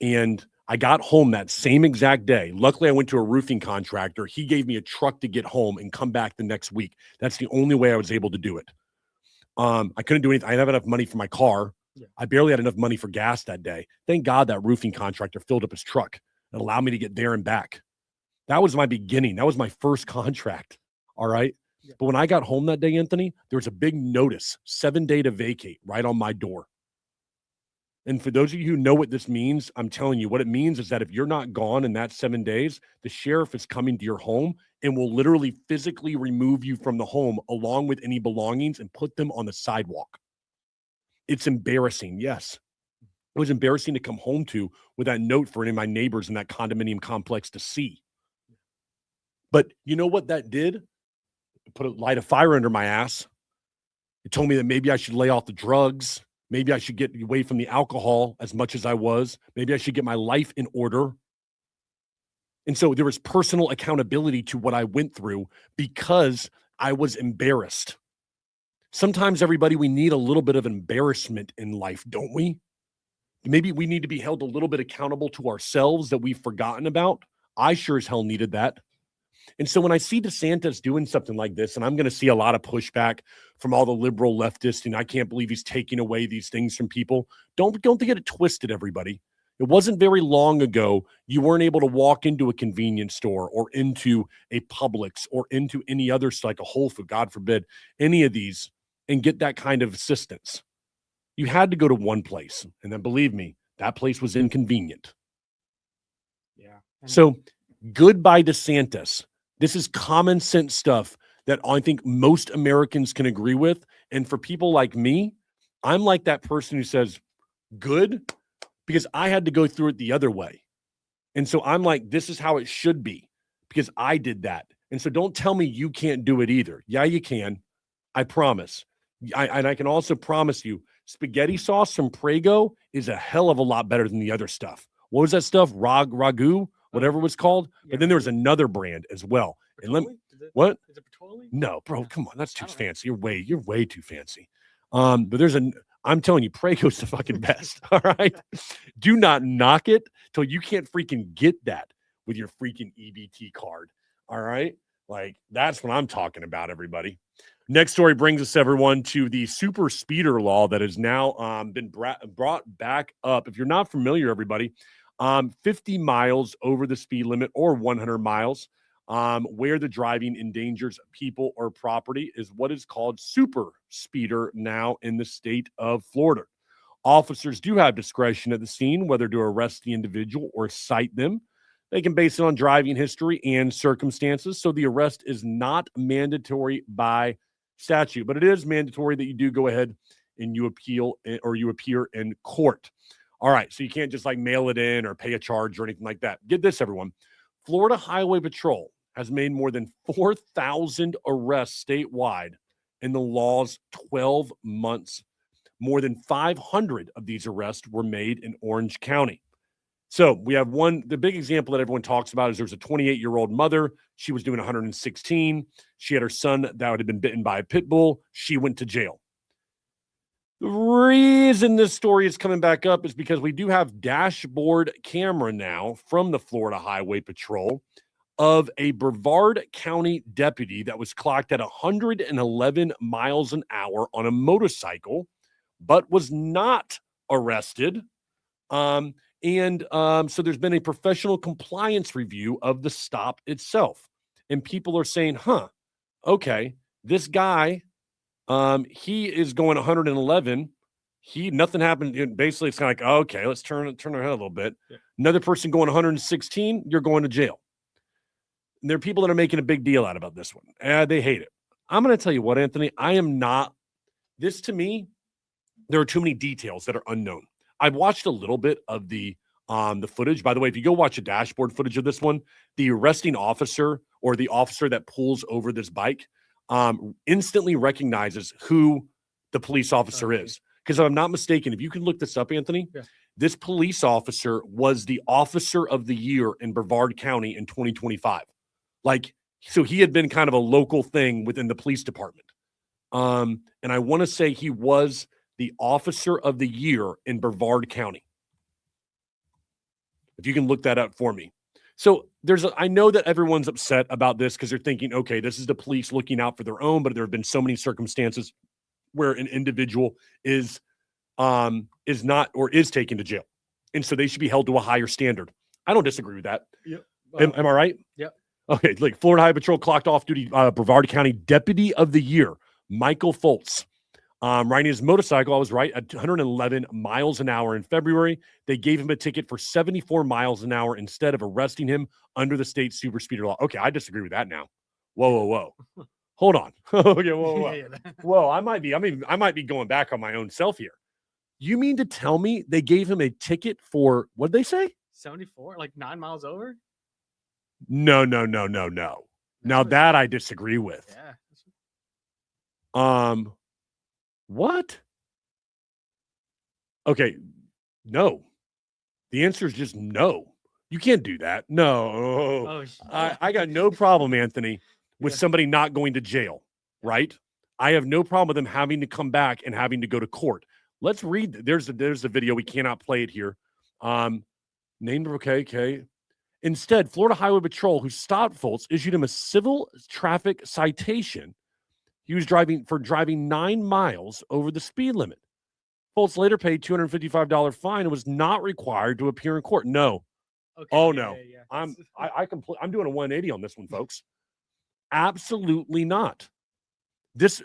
and I got home that same exact day. Luckily, I went to a roofing contractor. He gave me a truck to get home and come back the next week. That's the only way I was able to do it. I couldn't do anything. I didn't have enough money for my car. Yeah. I barely had enough money for gas that day. Thank God that roofing contractor filled up his truck and allowed me to get there and back. That was my beginning. That was my first contract. All right. Yeah. But when I got home that day, Anthony, there was a big notice, 7-day to vacate right on my door. And for those of you who know what this means, I'm telling you what it means is that if you're not gone in that 7 days, the sheriff is coming to your home and will literally physically remove you from the home along with any belongings and put them on the sidewalk. It's embarrassing. Yes. It was embarrassing to come home to with that note for any of my neighbors in that condominium complex to see. But you know what that did? It put a light of fire under my ass. It told me that maybe I should lay off the drugs. Maybe I should get away from the alcohol as much as I was. Maybe I should get my life in order. And so there was personal accountability to what I went through because I was embarrassed. Sometimes, everybody, we need a little bit of embarrassment in life, don't we? Maybe we need to be held a little bit accountable to ourselves that we've forgotten about. I sure as hell needed that. And so when I see DeSantis doing something like this, and I'm going to see a lot of pushback from all the liberal leftists, and I can't believe he's taking away these things from people. Don't get it twisted, everybody. It wasn't very long ago you weren't able to walk into a convenience store or into a Publix or into any other, like a Whole Foods, God forbid, any of these, and get that kind of assistance. You had to go to one place, and then believe me, that place was inconvenient. Yeah. So goodbye DeSantis. This is common sense stuff that I think most Americans can agree with. And for people like me, I'm like that person who says, good, because I had to go through it the other way. And so I'm like, this is how it should be because I did that. And so don't tell me you can't do it either. Yeah, you can. I promise. And I can also promise you, spaghetti sauce from Prego is a hell of a lot better than the other stuff. What was that stuff? Ragu? Whatever it was called. Yeah, but then there was another brand as well. And what? Is it Bertolli? No, bro, come on. That's too fancy. You're way too fancy. But I'm telling you, Prego's the fucking best. All right. Do not knock it till you can't freaking get that with your freaking EBT card. All right. Like that's what I'm talking about, everybody. Next story brings us, everyone, to the super speeder law that has now been brought back up. If you're not familiar, everybody, 50 miles over the speed limit or 100 miles where the driving endangers people or property is what is called super speeder now in the state of Florida. Officers do have discretion at the scene whether to arrest the individual or cite them. They can base it on driving history and circumstances, so the arrest is not mandatory by statute, but it is mandatory that you do go ahead and you appeal or you appear in court. All right, so you can't just like mail it in or pay a charge or anything like that. Get this, everyone. Florida Highway Patrol has made more than 4,000 arrests statewide in the law's 12 months. More than 500 of these arrests were made in Orange County. So we have the big example that everyone talks about is there's a 28-year-old mother. She was doing 116. She had her son that had been bitten by a pit bull. She went to jail. The reason this story is coming back up is because we do have dashboard camera now from the Florida Highway Patrol of a Brevard County deputy that was clocked at 111 miles an hour on a motorcycle, but was not arrested. So there's been a professional compliance review of the stop itself. And people are saying, okay, this guy, he is going 111. Nothing happened. Basically, it's kind of like, okay, let's turn our head a little bit. Yeah. Another person going 116, you're going to jail. there are people that are making a big deal out about this one. They hate it. I'm going to tell you what, Anthony, I am not. This to me, there are too many details that are unknown. I've watched a little bit of the footage. By the way, if you go watch a dashboard footage of this one, the arresting officer or the officer that pulls over this bike instantly recognizes who the police officer is. Because if I'm not mistaken, if you can look this up, Anthony, this police officer was the officer of the year in Brevard County in 2025. Like, so he had been kind of a local thing within the police department. And I want to say he was the officer of the year in Brevard County. If you can look that up for me. So I know that everyone's upset about this because they're thinking, okay, this is the police looking out for their own, but there have been so many circumstances where an individual is not or is taken to jail. And so they should be held to a higher standard. I don't disagree with that. Yep. Am I right? Yep. Okay, like Florida Highway Patrol clocked off duty Brevard County Deputy of the Year, Michael Foltz. Riding his motorcycle, I was right, at 111 miles an hour in February. They gave him a ticket for 74 miles an hour instead of arresting him under the state super speeder law. Okay, I disagree with that now. Whoa. Hold on. Okay, whoa. Whoa, I might be going back on my own self here. You mean to tell me they gave him a ticket for, what did they say? 74, like 9 miles over? No. Now that I disagree with. Yeah. What? Okay, no. The answer is just no. You can't do that. No. I got no problem, Anthony, with somebody not going to jail, right? I have no problem with them having to come back and having to go to court. Let's read. There's the video. We cannot play it here. Okay. Instead, Florida Highway Patrol, who stopped Foltz, issued him a civil traffic citation. He was driving 9 miles over the speed limit. Foltz later paid $255 fine and was not required to appear in court. No. Okay, oh no. Yeah. I'm doing a 180 on this one, folks. Absolutely not. This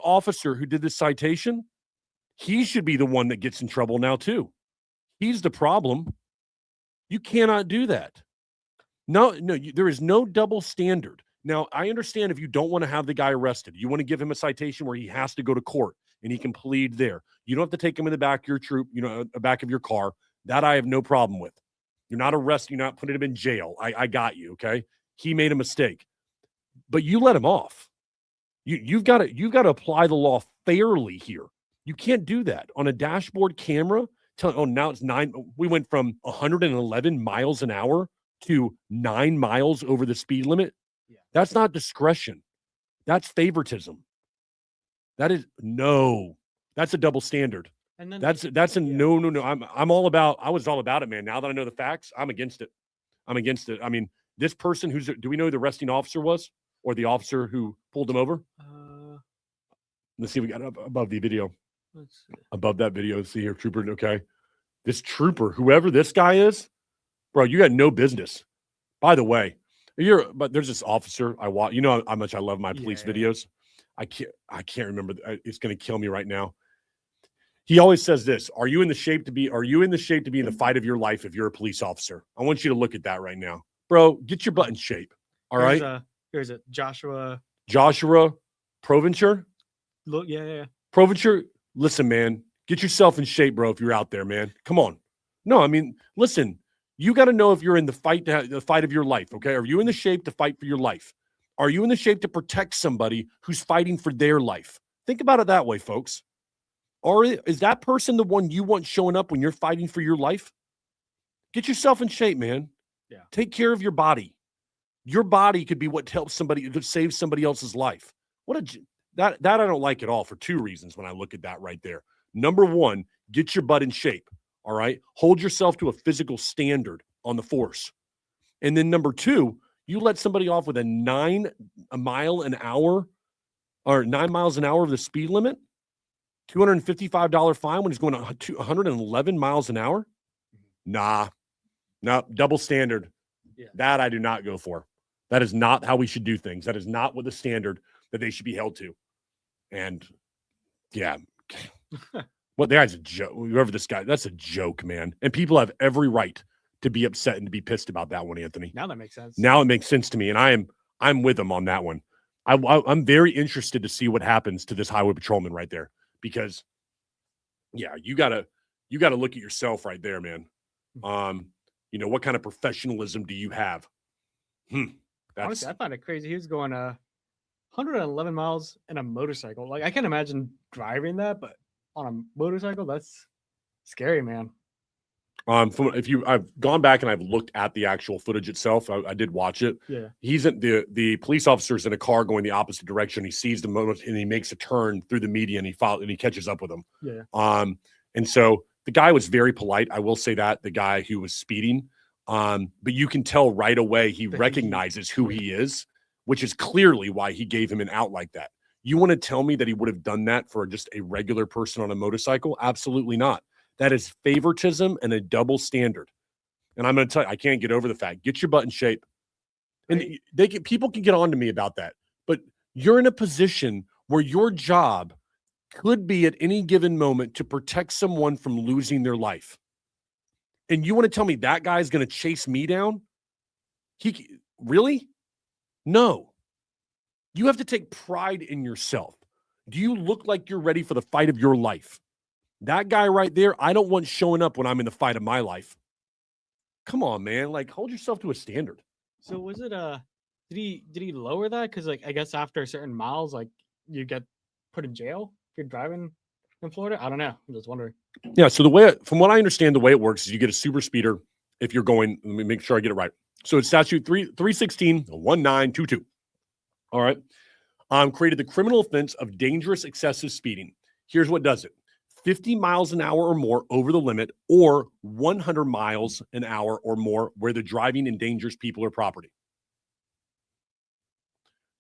officer who did this citation, he should be the one that gets in trouble now too. He's the problem. You cannot do that. No, there is no double standard. Now, I understand if you don't want to have the guy arrested. You want to give him a citation where he has to go to court and he can plead there. You don't have to take him in the back of your troop, back of your car. That I have no problem with. You're not arresting, you're not putting him in jail. I got you, okay? He made a mistake. But you let him off. You've got to apply the law fairly here. You can't do that on a dashboard camera. Now it's 9. We went from 111 miles an hour to 9 miles over the speed limit. Yeah. That's not discretion. That's favoritism. That is no. That's a double standard. And then that's a no. I was all about it, man. Now that I know the facts, I'm against it. I mean, this person do we know who the arresting officer was or the officer who pulled him over? Let's see. We got up above the video. Let's see. Above that video. See here, trooper. Okay. This trooper, whoever this guy is, bro, you got no business. By the way, but there's this officer I watch. You know how much I love my police videos. I can't remember. It's going to kill me right now. He always says this: Are you in the shape to be in the fight of your life if you're a police officer? I want you to look at that right now, bro. Get your butt in shape. All right. Here's it, Joshua Provencher. Look, yeah. Provencher. Listen, man. Get yourself in shape, bro. If you're out there, man. Come on. No, I mean, listen. You got to know if you're in the fight of your life, okay? Are you in the shape to fight for your life? Are you in the shape to protect somebody who's fighting for their life? Think about it that way, folks. Or is that person the one you want showing up when you're fighting for your life? Get yourself in shape, man. Yeah. Take care of your body. Your body could be what helps somebody to save somebody else's life. That I don't like at all for 2 reasons when I look at that right there. Number 1, get your butt in shape. All right. Hold yourself to a physical standard on the force. And then number 2, you let somebody off with a 9 miles an hour of the speed limit, $255 fine when he's going 111 miles an hour. No, double standard. Yeah. That I do not go for. That is not how we should do things. That is not what the standard that they should be held to. And yeah. Well, the guy's a joke. Whoever this guy, that's a joke, man. And people have every right to be upset and to be pissed about that one, Anthony. Now that makes sense. Now it makes sense to me, and I'm with him on that one. I'm very interested to see what happens to this highway patrolman right there, because yeah, you gotta look at yourself right there, man. What kind of professionalism do you have? Honestly, I find it crazy. He was going 111 miles in a motorcycle. Like, I can't imagine driving that, but on a motorcycle, that's scary, man. I've gone back and I've looked at the actual footage itself. I did watch it. Yeah. He's at the police officer's in a car going the opposite direction. He sees the moment and he makes a turn through the median. And he catches up with him. Yeah. And so the guy was very polite. I will say that, the guy who was speeding. But you can tell right away he recognizes who he is, which is clearly why he gave him an out like that. You want to tell me that he would have done that for just a regular person on a motorcycle? Absolutely not. That is favoritism and a double standard. And I'm going to tell you, I can't get over the fact, get your butt in shape. And people can get on to me about that. But you're in a position where your job could be at any given moment to protect someone from losing their life. And you want to tell me that guy's going to chase me down? Really? No. You have to take pride in yourself. Do you look like you're ready for the fight of your life? That guy right there, I don't want showing up when I'm in the fight of my life. Come on, man. Like, hold yourself to a standard. So was it did he lower that? Because, like, I guess after certain miles, like, you get put in jail if you're driving in Florida? I don't know. I'm just wondering. Yeah, so from what I understand, the way it works is you get a super speeder if you're going, let me make sure I get it right. So it's statute 316-1922. All right. Created the criminal offense of dangerous excessive speeding. Here's what does it. 50 miles an hour or more over the limit, or 100 miles an hour or more where the driving endangers people or property.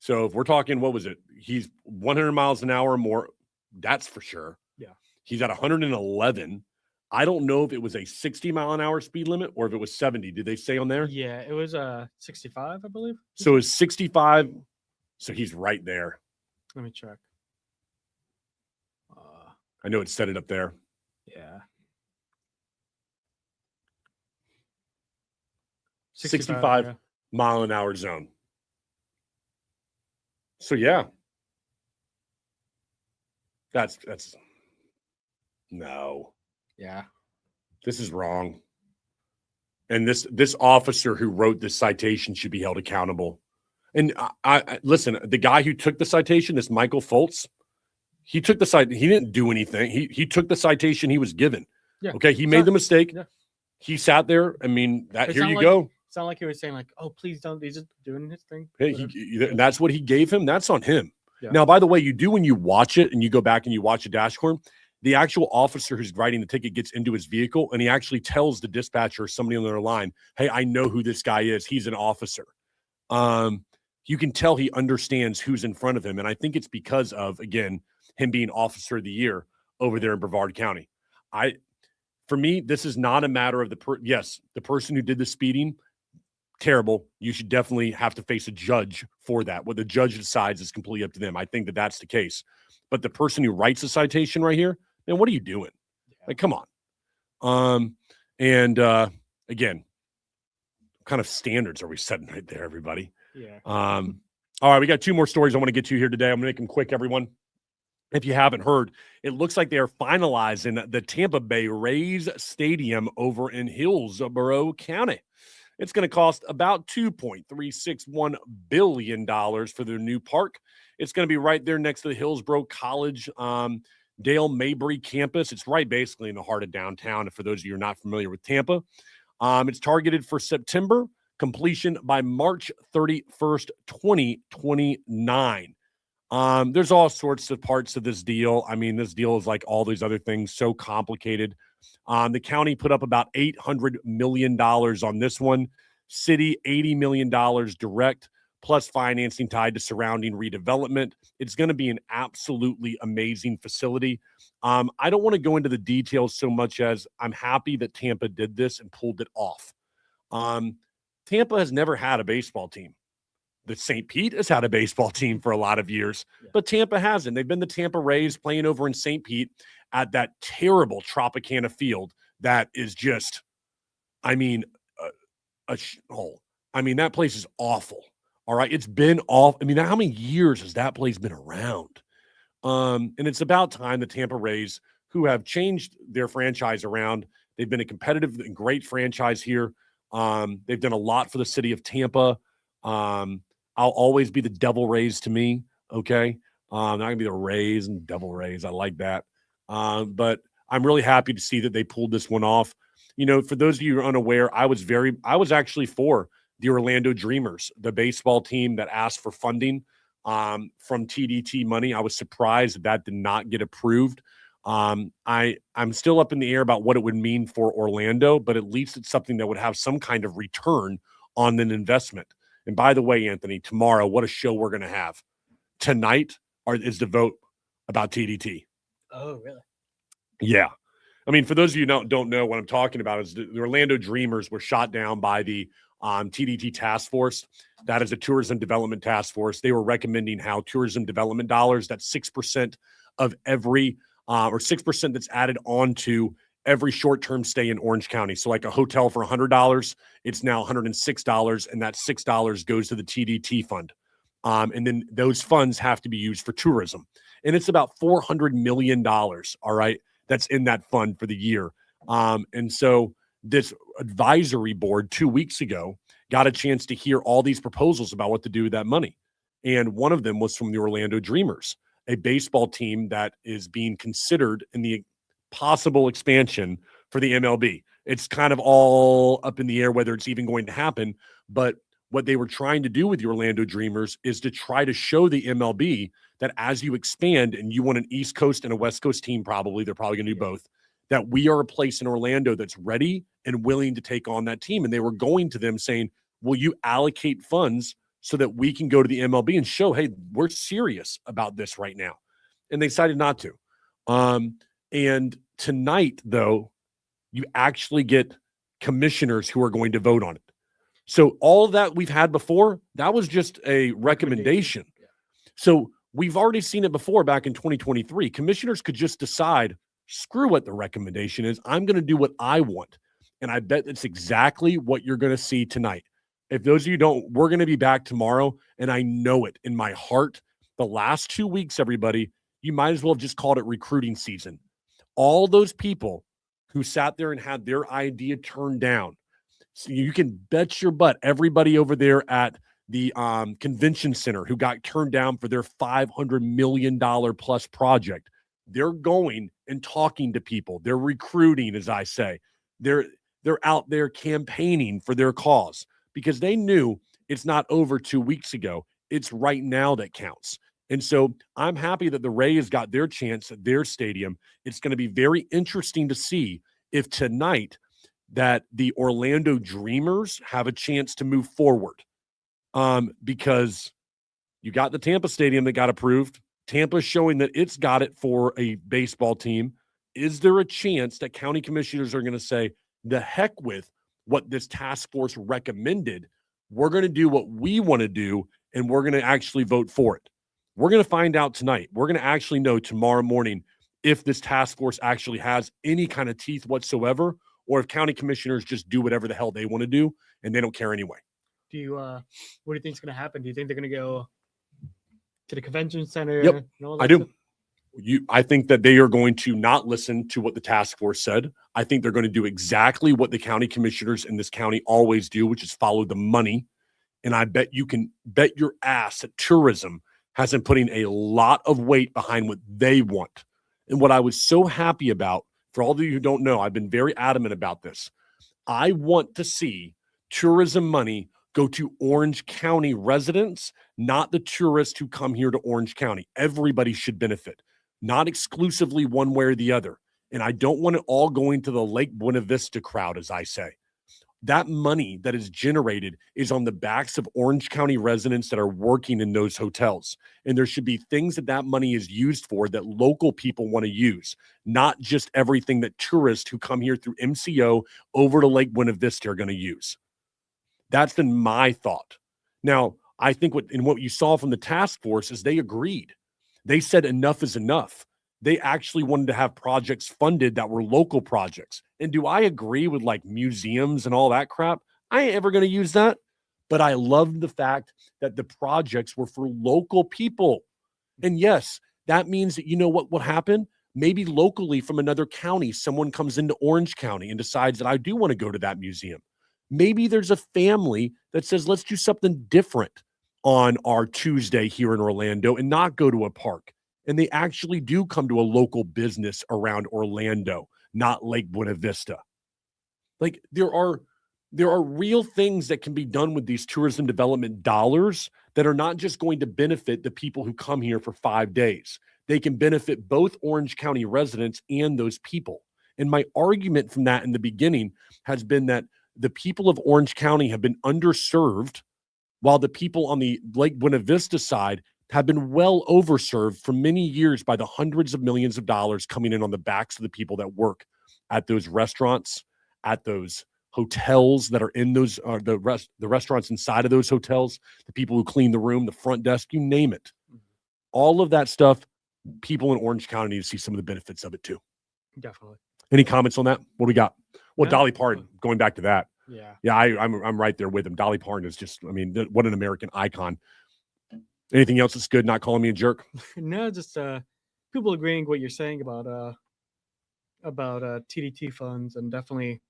So if we're talking, what was it? He's 100 miles an hour or more. That's for sure. Yeah. He's at 111. I don't know if it was a 60 mile an hour speed limit or if it was 70. Did they say on there? Yeah, it was 65, I believe. So it's 65. So he's right there. Let me check. I know it set it up there. Yeah. 65 mile an hour zone. So yeah. That's no. Yeah. This is wrong. And this officer who wrote this citation should be held accountable. And I listen, the guy who took the citation, this Michael Foltz, he took the citation. He didn't do anything. He took the citation he was given. Yeah. Okay. He made the mistake. Yeah. He sat there. I mean, here you go. It's not like he was saying, like, oh, please don't. He's just doing his thing. Hey, that's what he gave him. That's on him. Yeah. Now, by the way, you do when you watch it and you go back and you watch a dash cam, the actual officer who's writing the ticket gets into his vehicle and he actually tells the dispatcher or somebody on their line, hey, I know who this guy is. He's an officer. You can tell he understands who's in front of him. And I think it's because of, again, him being Officer of the Year over there in Brevard County. For me, this is not a matter of the person who did the speeding, terrible. You should definitely have to face a judge for that. What the judge decides is completely up to them. I think that that's the case. But the person who writes the citation right here, man, what are you doing? Yeah. Like, come on. Again, what kind of standards are we setting right there, everybody? Yeah. All right, we got two more stories I want to get to here today. I'm going to make them quick, everyone. If you haven't heard, it looks like they are finalizing the Tampa Bay Rays Stadium over in Hillsborough County. It's going to cost about $2.361 billion for their new park. It's going to be right there next to the Hillsborough College Dale Mabry campus. It's right basically in the heart of downtown, for those of you who are not familiar with Tampa. It's targeted for September, completion by March 31st, 2029. There's all sorts of parts of this deal. I mean, this deal is like all these other things, so complicated. The county put up about $800 million on this one. City, $80 million direct, plus financing tied to surrounding redevelopment. It's going to be an absolutely amazing facility. I don't want to go into the details so much as I'm happy that Tampa did this and pulled it off. Tampa has never had a baseball team. The St. Pete has had a baseball team for a lot of years, but Tampa hasn't. They've been the Tampa Rays playing over in St. Pete at that terrible Tropicana field that is just, I mean, a hole. I mean, that place is awful. All right. It's been off. I mean, how many years has that place been around? And it's about time the Tampa Rays, who have changed their franchise around, they've been a competitive and great franchise here. They've done a lot for the city of Tampa. I'll always be the Devil Rays to me. Okay. Not gonna be the Rays and Devil Rays. I like that. But I'm really happy to see that they pulled this one off. You know, for those of you who are unaware, I was actually for the Orlando Dreamers, the baseball team that asked for funding from TDT money. I was surprised that did not get approved. I'm still up in the air about what it would mean for Orlando, but at least it's something that would have some kind of return on an investment. And by the way, Anthony, tomorrow, what a show we're going to have. Tonight is the vote about TDT. Oh, really? Yeah. I mean, for those of you who don't know what I'm talking about, is the Orlando Dreamers were shot down by the TDT task force. That is a tourism development task force. They were recommending how tourism development dollars, that's 6% of every, or 6% that's added onto every short-term stay in Orange County. So like a hotel for $100, it's now $106, and that $6 goes to the TDT fund. And then those funds have to be used for tourism. And it's about $400 million, all right, that's in that fund for the year. And so this advisory board 2 weeks ago got a chance to hear all these proposals about what to do with that money. And one of them was from the Orlando Dreamers, a baseball team that is being considered in the possible expansion for the MLB. It's kind of all up in the air whether it's even going to happen. But what they were trying to do with the Orlando Dreamers is to try to show the MLB that as you expand and you want an East Coast and a West Coast team, probably, they're probably going to do both, that we are a place in Orlando that's ready and willing to take on that team. And they were going to them saying, will you allocate funds so that we can go to the MLB and show, hey, we're serious about this right now? And they decided not to. And tonight, though, you actually get commissioners who are going to vote on it. So all that we've had before, that was just a recommendation. Yeah. So we've already seen it before back in 2023. Commissioners could just decide, screw what the recommendation is. I'm going to do what I want. And I bet it's exactly what you're going to see tonight. If those of you don't, we're going to be back tomorrow. And I know it in my heart. The last 2 weeks, everybody, you might as well have just called it recruiting season. All those people who sat there and had their idea turned down. So you can bet your butt everybody over there at the convention center who got turned down for their $500 million plus project. They're going and talking to people. They're recruiting, as I say. They're out there campaigning for their cause because they knew it's not over 2 weeks ago. It's right now that counts. And so I'm happy that the Rays got their chance at their stadium. It's going to be very interesting to see if tonight that the Orlando Dreamers have a chance to move forward. Because you got the Tampa stadium that got approved. Tampa's showing that it's got it for a baseball team. Is there a chance that county commissioners are going to say, the heck with what this task force recommended? We're going to do what we want to do, and we're going to actually vote for it. We're going to find out tonight. We're going to actually know tomorrow morning if this task force actually has any kind of teeth whatsoever, or if county commissioners just do whatever the hell they want to do, and they don't care anyway. What do you think is going to happen? Do you think they're going to go to the convention center? Yep, and all that I do. stuff? I think that they are going to not listen to what the task force said. I think they're going to do exactly what the county commissioners in this county always do, which is follow the money. And I bet you can bet your ass that tourism hasn't putting a lot of weight behind what they want. And what I was so happy about, for all of you who don't know, I've been very adamant about this. I want to see tourism money go to Orange County residents, not the tourists who come here to Orange County. Everybody should benefit, not exclusively one way or the other. And I don't want it all going to the Lake Buena Vista crowd, as I say. That money that is generated is on the backs of Orange County residents that are working in those hotels. And there should be things that money is used for that local people want to use, not just everything that tourists who come here through MCO over to Lake Buena Vista are going to use. That's been my thought. Now, I think what you saw from the task force is they agreed. They said enough is enough. They actually wanted to have projects funded that were local projects. And do I agree with like museums and all that crap? I ain't ever going to use that. But I love the fact that the projects were for local people. And yes, that means that, you know what will happen? Maybe locally from another county, someone comes into Orange County and decides that I do want to go to that museum. Maybe there's a family that says, let's do something different on our Tuesday here in Orlando and not go to a park. And they actually do come to a local business around Orlando, not Lake Buena Vista. Like there are real things that can be done with these tourism development dollars that are not just going to benefit the people who come here for 5 days. They can benefit both Orange County residents and those people. And my argument from that in the beginning has been that the people of Orange County have been underserved, while the people on the Lake Buena Vista side have been well overserved for many years by the hundreds of millions of dollars coming in on the backs of the people that work at those restaurants, at those hotels that are in those, the restaurants inside of those hotels, the people who clean the room, the front desk, you name it. All of that stuff, people in Orange County need to see some of the benefits of it too. Definitely. Any comments on that? What do we got? Well, No. Dolly Parton, going back to that. Yeah. I'm right there with him. Dolly Parton is just, I mean, what an American icon. Anything else that's good? Not calling me a jerk? No, just people agreeing with what you're saying about TDT funds, and definitely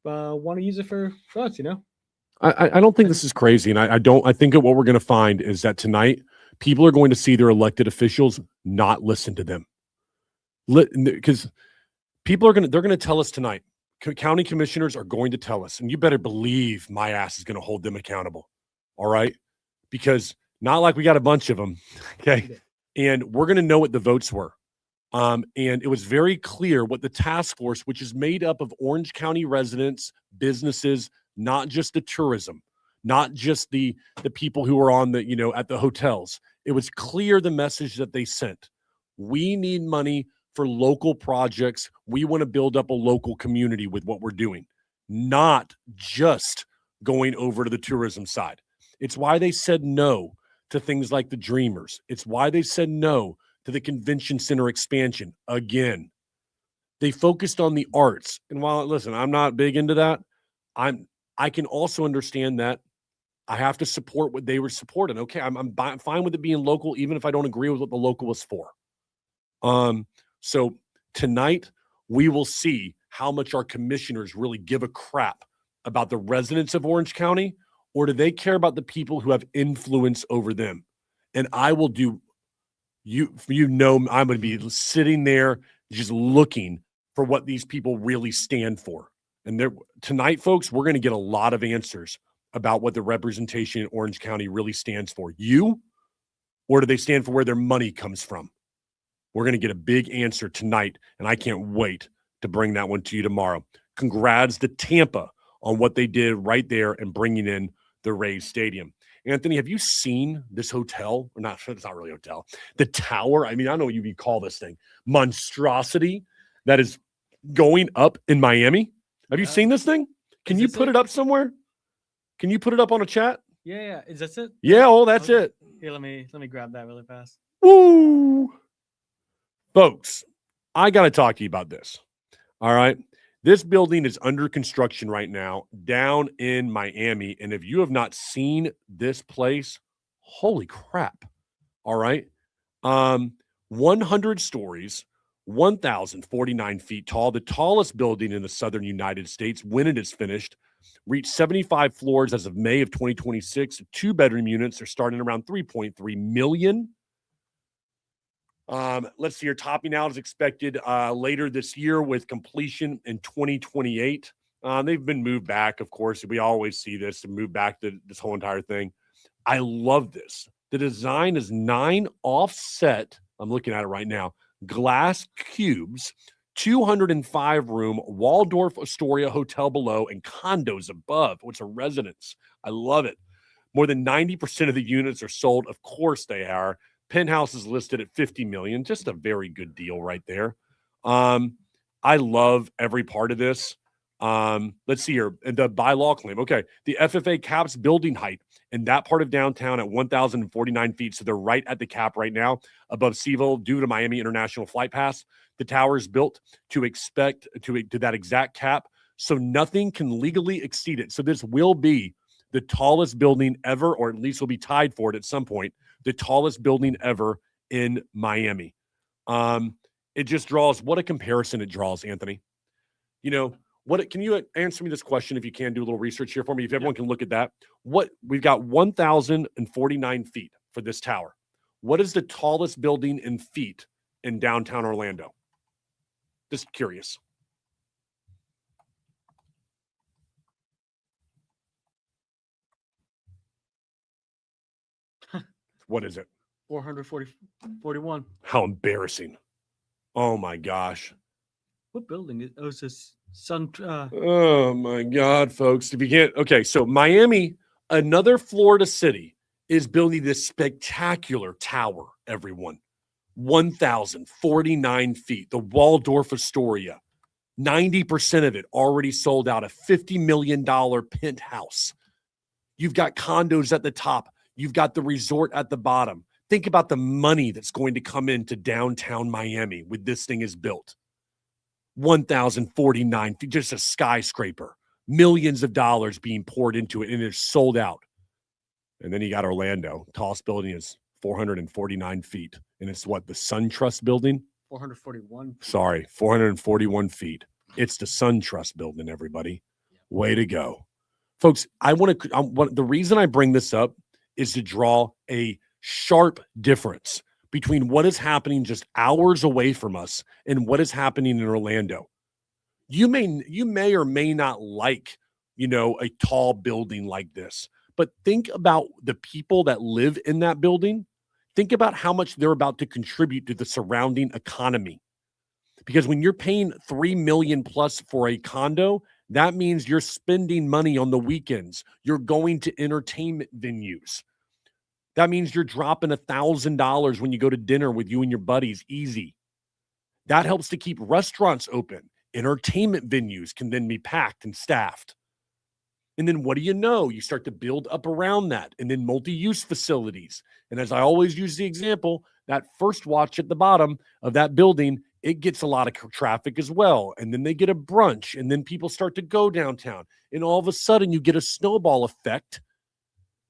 want to use it for us, you know. I don't think this is crazy, and I think that what we're going to find is that tonight people are going to see their elected officials not listen to them, because people they're going to tell us tonight. County commissioners are going to tell us, and you better believe my ass is going to hold them accountable. All right, because not like we got a bunch of them, okay, and we're going to know what the votes were. And it was very clear what the task force, which is made up of Orange County residents, businesses, not just the tourism, not just the people who are on the, you know, at the hotels. It was clear the message that they sent. We need money for local projects. We want to build up a local community with what we're doing, not just going over to the tourism side. It's why they said no to things like the Dreamers. It's why they said no to the convention center expansion. Again, they focused on the arts. And while, listen, I'm not big into that, I can also understand that I have to support what they were supporting. Okay, I'm fine with it being local, even if I don't agree with what the local was for. So tonight we will see how much our commissioners really give a crap about the residents of Orange County, or do they care about the people who have influence over them? And I will do. I'm going to be sitting there just looking for what these people really stand for. And tonight, folks, we're going to get a lot of answers about what the representation in Orange County really stands for. Or do they stand for where their money comes from? We're going to get a big answer tonight, and I can't wait to bring that one to you tomorrow. Congrats to Tampa on what they did right there and bringing in the Rays Stadium. Anthony, have you seen this hotel? Or not, it's not really a hotel. The tower, I mean, I don't know what you call this thing. Monstrosity that is going up in Miami. Have you seen this thing? Can you put it up somewhere? Can you put it up on a chat? Yeah. Is that it? Yeah, that's it. Here, let me grab that really fast. Woo! Folks, I got to talk to you about this. All right. This building is under construction right now down in Miami. And if you have not seen this place, holy crap. All right. 100 stories, 1,049 feet tall, the tallest building in the southern United States when it is finished, reached 75 floors as of May of 2026. 2-bedroom units are starting around $3.3 million. Let's see, your topping out is expected later this year with completion in 2028. They've been moved back, of course. We always see this and move back to this whole entire thing. I love this. The design is 9 offset, I'm looking at it right now, glass cubes, 205-room Waldorf Astoria hotel below and condos above. It's a residence. I love it. More than 90% of the units are sold. Of course they are. Penthouse is listed at $50 million. Just a very good deal right there. I love every part of this. Let's see here. The bylaw claim. Okay. The FFA caps building height in that part of downtown at 1,049 feet. So they're right at the cap right now above sea level due to Miami International Flight Pass. The tower is built to that exact cap So nothing can legally exceed it. So this will be the tallest building ever, or at least will be tied for it at some point, the tallest building ever in Miami. It just draws, what a comparison it draws, Anthony. You know, can you answer me this question if you can do a little research here for me? If everyone can look at that. We've got 1,049 feet for this tower. What is the tallest building in feet in downtown Orlando? Just curious. What is it? 441. How embarrassing. Oh my gosh. What building is? Oh, it's this Sun. Oh my God, folks. If you can't, okay, so Miami, another Florida city, is building this spectacular tower, everyone. 1,049 feet, the Waldorf Astoria. 90% of it already sold out, a $50 million penthouse. You've got condos at the top. You've got the resort at the bottom. Think about the money that's going to come into downtown Miami when this thing is built. 1,049 feet, just a skyscraper. Millions of dollars being poured into it, and it's sold out. And then you got Orlando. Tallest building is 449 feet. And it's what, the SunTrust building? 441. Sorry, 441 feet. It's the SunTrust building, everybody. Way to go. Folks, the reason I bring this up is to draw a sharp difference between what is happening just hours away from us and what is happening in Orlando. You may or may not like, a tall building like this, but think about the people that live in that building. Think about how much they're about to contribute to the surrounding economy. Because when you're paying $3 million plus for a condo, that means you're spending money on the weekends. You're going to entertainment venues. That means you're dropping $1,000 when you go to dinner with you and your buddies, easy. That helps to keep restaurants open. Entertainment venues can then be packed and staffed. And then what do you know? You start to build up around that, and then multi-use facilities. And as I always use the example, that first watch at the bottom of that building, it gets a lot of traffic as well. And then they get a brunch, and then people start to go downtown. And all of a sudden you get a snowball effect,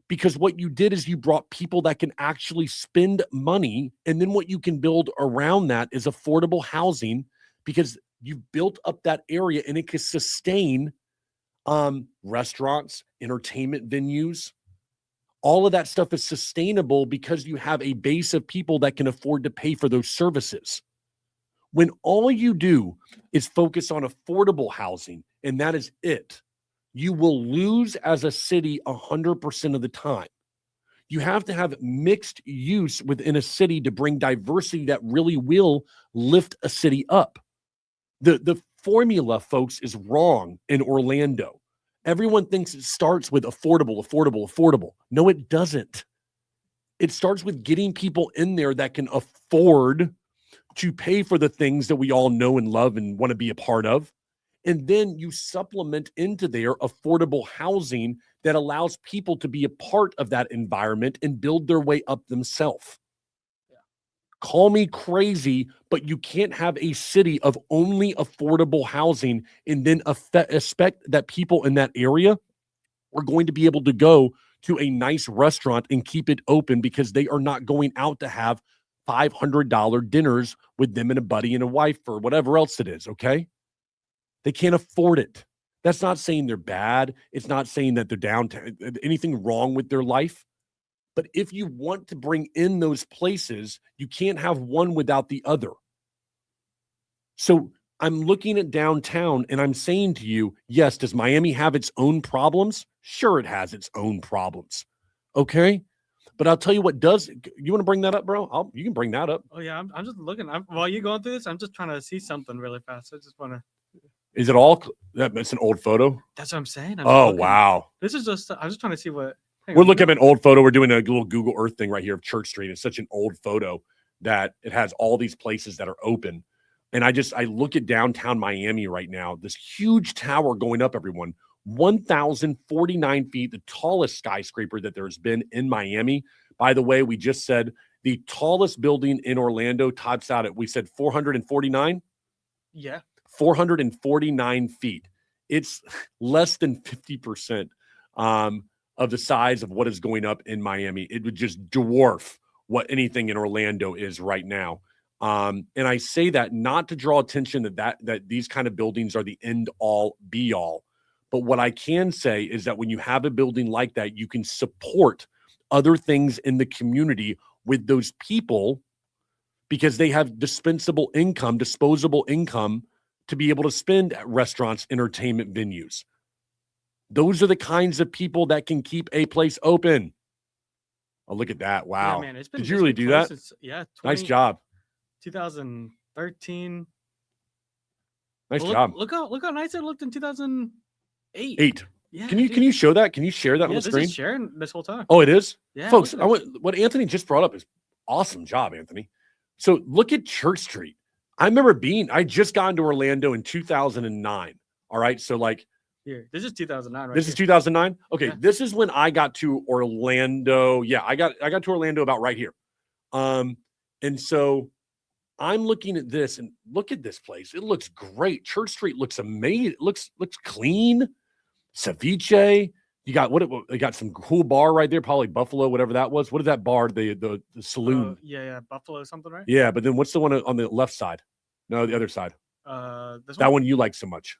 because what you did is you brought people that can actually spend money. And then what you can build around that is affordable housing, because you've built up that area and it can sustain restaurants, entertainment venues. All of that stuff is sustainable because you have a base of people that can afford to pay for those services. When all you do is focus on affordable housing, and that is it, you will lose as a city 100% of the time. You have to have mixed use within a city to bring diversity that really will lift a city up. The formula, folks, is wrong in Orlando. Everyone thinks it starts with affordable. No, it doesn't. It starts with getting people in there that can afford to pay for the things that we all know and love and want to be a part of. And then you supplement into their affordable housing that allows people to be a part of that environment and build their way up themselves. Yeah. Call me crazy, but you can't have a city of only affordable housing and then expect that people in that area are going to be able to go to a nice restaurant and keep it open, because they are not going out to have $500 dinners with them and a buddy and a wife or whatever else it is, okay? They can't afford it. That's not saying they're bad. It's not saying that they're downtown, anything wrong with their life. But if you want to bring in those places, you can't have one without the other. So I'm looking at downtown and I'm saying to you, yes, does Miami have its own problems? Sure, it has its own problems. Okay? But I'll tell you what does. You want to bring that up, bro? You can bring that up. Oh, yeah. I'm just looking. While you're going through this, I'm just trying to see something really fast. I just want to. Is it all? That's an old photo? That's what I'm saying. Wow. This is just. I'm just trying to see what. We're looking at an old photo. We're doing a little Google Earth thing right here of Church Street. It's such an old photo that it has all these places that are open. And I look at downtown Miami right now, this huge tower going up, everyone, 1,049 feet, the tallest skyscraper that there's been in Miami. By the way, we just said the tallest building in Orlando tops out at, we said 449? Yeah. 449 feet. it's less than 50% of the size of what is going up in Miami. It would just dwarf what anything in Orlando is right now. And I say that not to draw attention that these kind of buildings are the end all be all. But what I can say is that when you have a building like that, you can support other things in the community with those people because they have disposable income to be able to spend at restaurants, entertainment venues. Those are the kinds of people that can keep a place open. Oh, look at that. Wow. Yeah, man, Did you really do that? Yeah. Nice job. 2013. Nice job. Look how nice it looked in 2008. 8. Yeah. Can you show that? Can you share that on the this screen? is sharing this whole time. Oh, it is? Yeah. Folks, what Anthony just brought up is awesome job, Anthony. So look at Church Street. I remember I just got into Orlando in 2009. All right. So like here, this is 2009, right? This is 2009. Okay. Yeah. This is when I got to Orlando. Yeah. I got to Orlando about right here. And so I'm looking at this and look at this place. It looks great. Church Street looks amazing. It looks clean. Ceviche. You got some cool bar right there, probably Buffalo, whatever that was. What is that bar? The saloon. Yeah, Buffalo something, right? Yeah, but then what's the one on the left side? No, the other side. This that one? one you like so much.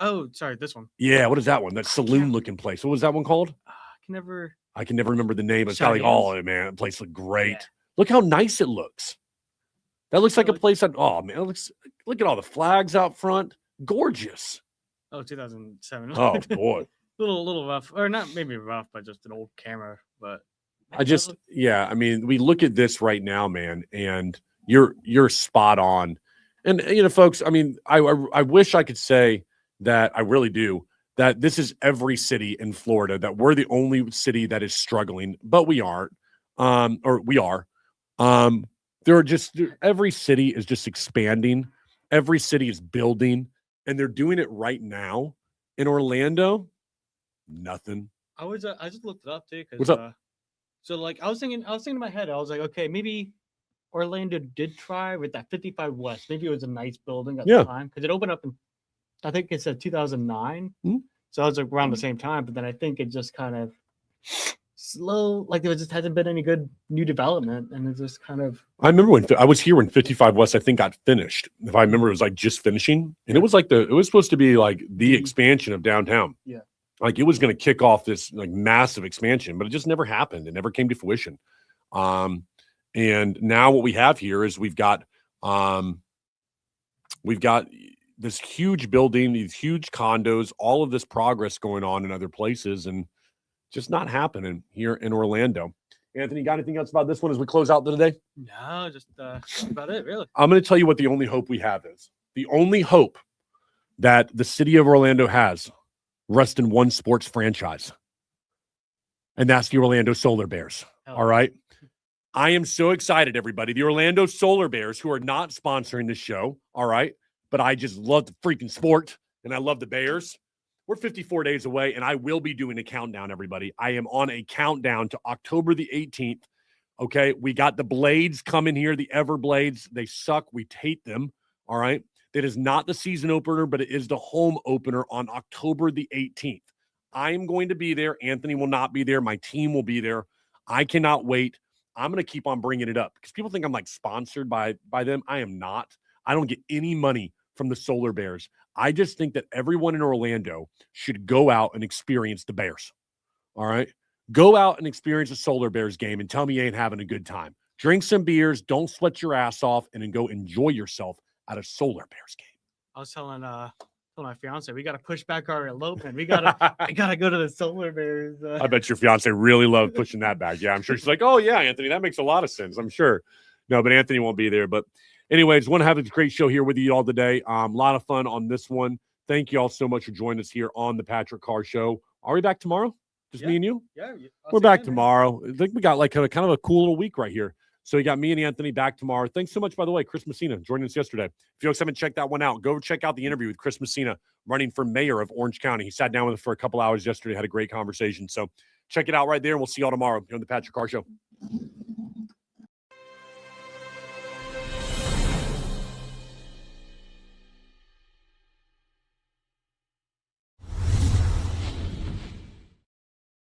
Oh, sorry, this one. Yeah, what is that one? That saloon looking place. What was that one called? I can never remember the name. It's kind of like, oh man, the place looked great. Yeah. Look how nice it looks. That looks like a place that, oh man, look at all the flags out front. Gorgeous. Oh, 2007. Oh boy. little rough, or not maybe rough, but just an old camera. But I mean, we look at this right now, man, and you're spot on. And folks, I mean, I wish I could say that I really do, that this is every city in Florida, that we're the only city that is struggling, but we aren't. Or we are. Every city is just expanding. Every city is building, and they're doing it right now. In Orlando, nothing. I just looked it up too. What's up? So like I was thinking in my head, I was like, okay, maybe Orlando did try with that 55 West. Maybe it was a nice building at the time because it opened up in, I think it said 2009. Mm-hmm. So I was like around the same time, but then I think it just kind of slow, like there just hasn't been any good new development, and it just kind of. I remember when I was here when 55 West, I think, got finished. If I remember, it was like just finishing, and it was supposed to be like the expansion of downtown. Yeah, like it was going to kick off this like massive expansion, but it just never happened. It never came to fruition. And now what we have here is we've got this huge building, these huge condos, all of this progress going on in other places, and just not happening here in Orlando. Anthony, got anything else about this one as we close out today? No, just that's about it, really. I'm going to tell you what the only hope we have is. The only hope that the city of Orlando has rests in one sports franchise, and that's the Orlando Solar Bears. All right? I am so excited, everybody. The Orlando Solar Bears, who are not sponsoring this show, all right? But I just love the freaking sport, and I love the Bears. We're 54 days away, and I will be doing a countdown, everybody. I am on a countdown to October the 18th. Okay, we got the Blades coming here, the Everblades. They suck. We hate them, all right? That is not the season opener, but it is the home opener on October the 18th. I am going to be there. Anthony will not be there. My team will be there. I cannot wait. I'm going to keep on bringing it up because people think I'm like sponsored by them. I am not. I don't get any money from the Solar Bears. I just think that everyone in Orlando should go out and experience the Bears. All right? Go out and experience a Solar Bears game and tell me you ain't having a good time. Drink some beers, don't sweat your ass off, and then go enjoy yourself at a Solar Bears game. I was telling my fiance, we got to push back our elopement. We gotta go to the Solar Bears. I bet your fiance really loved pushing that back. Yeah, I'm sure she's like, oh yeah, Anthony, that makes a lot of sense. I'm sure. No, but Anthony won't be there. But anyways, want to have a great show here with you all today. A lot of fun on this one. Thank you all so much for joining us here on the Patrick Carr Show. Are we back tomorrow? Just me and you? Yeah. We're back tomorrow. I think we got like kind of a cool little week right here. So you got me and Anthony back tomorrow. Thanks so much, by the way, Chris Messina joining us yesterday. If you folks haven't checked that one out, go check out the interview with Chris Messina running for mayor of Orange County. He sat down with us for a couple hours yesterday, had a great conversation. So check it out right there, and we'll see you all tomorrow here on the Patrick Carr Show.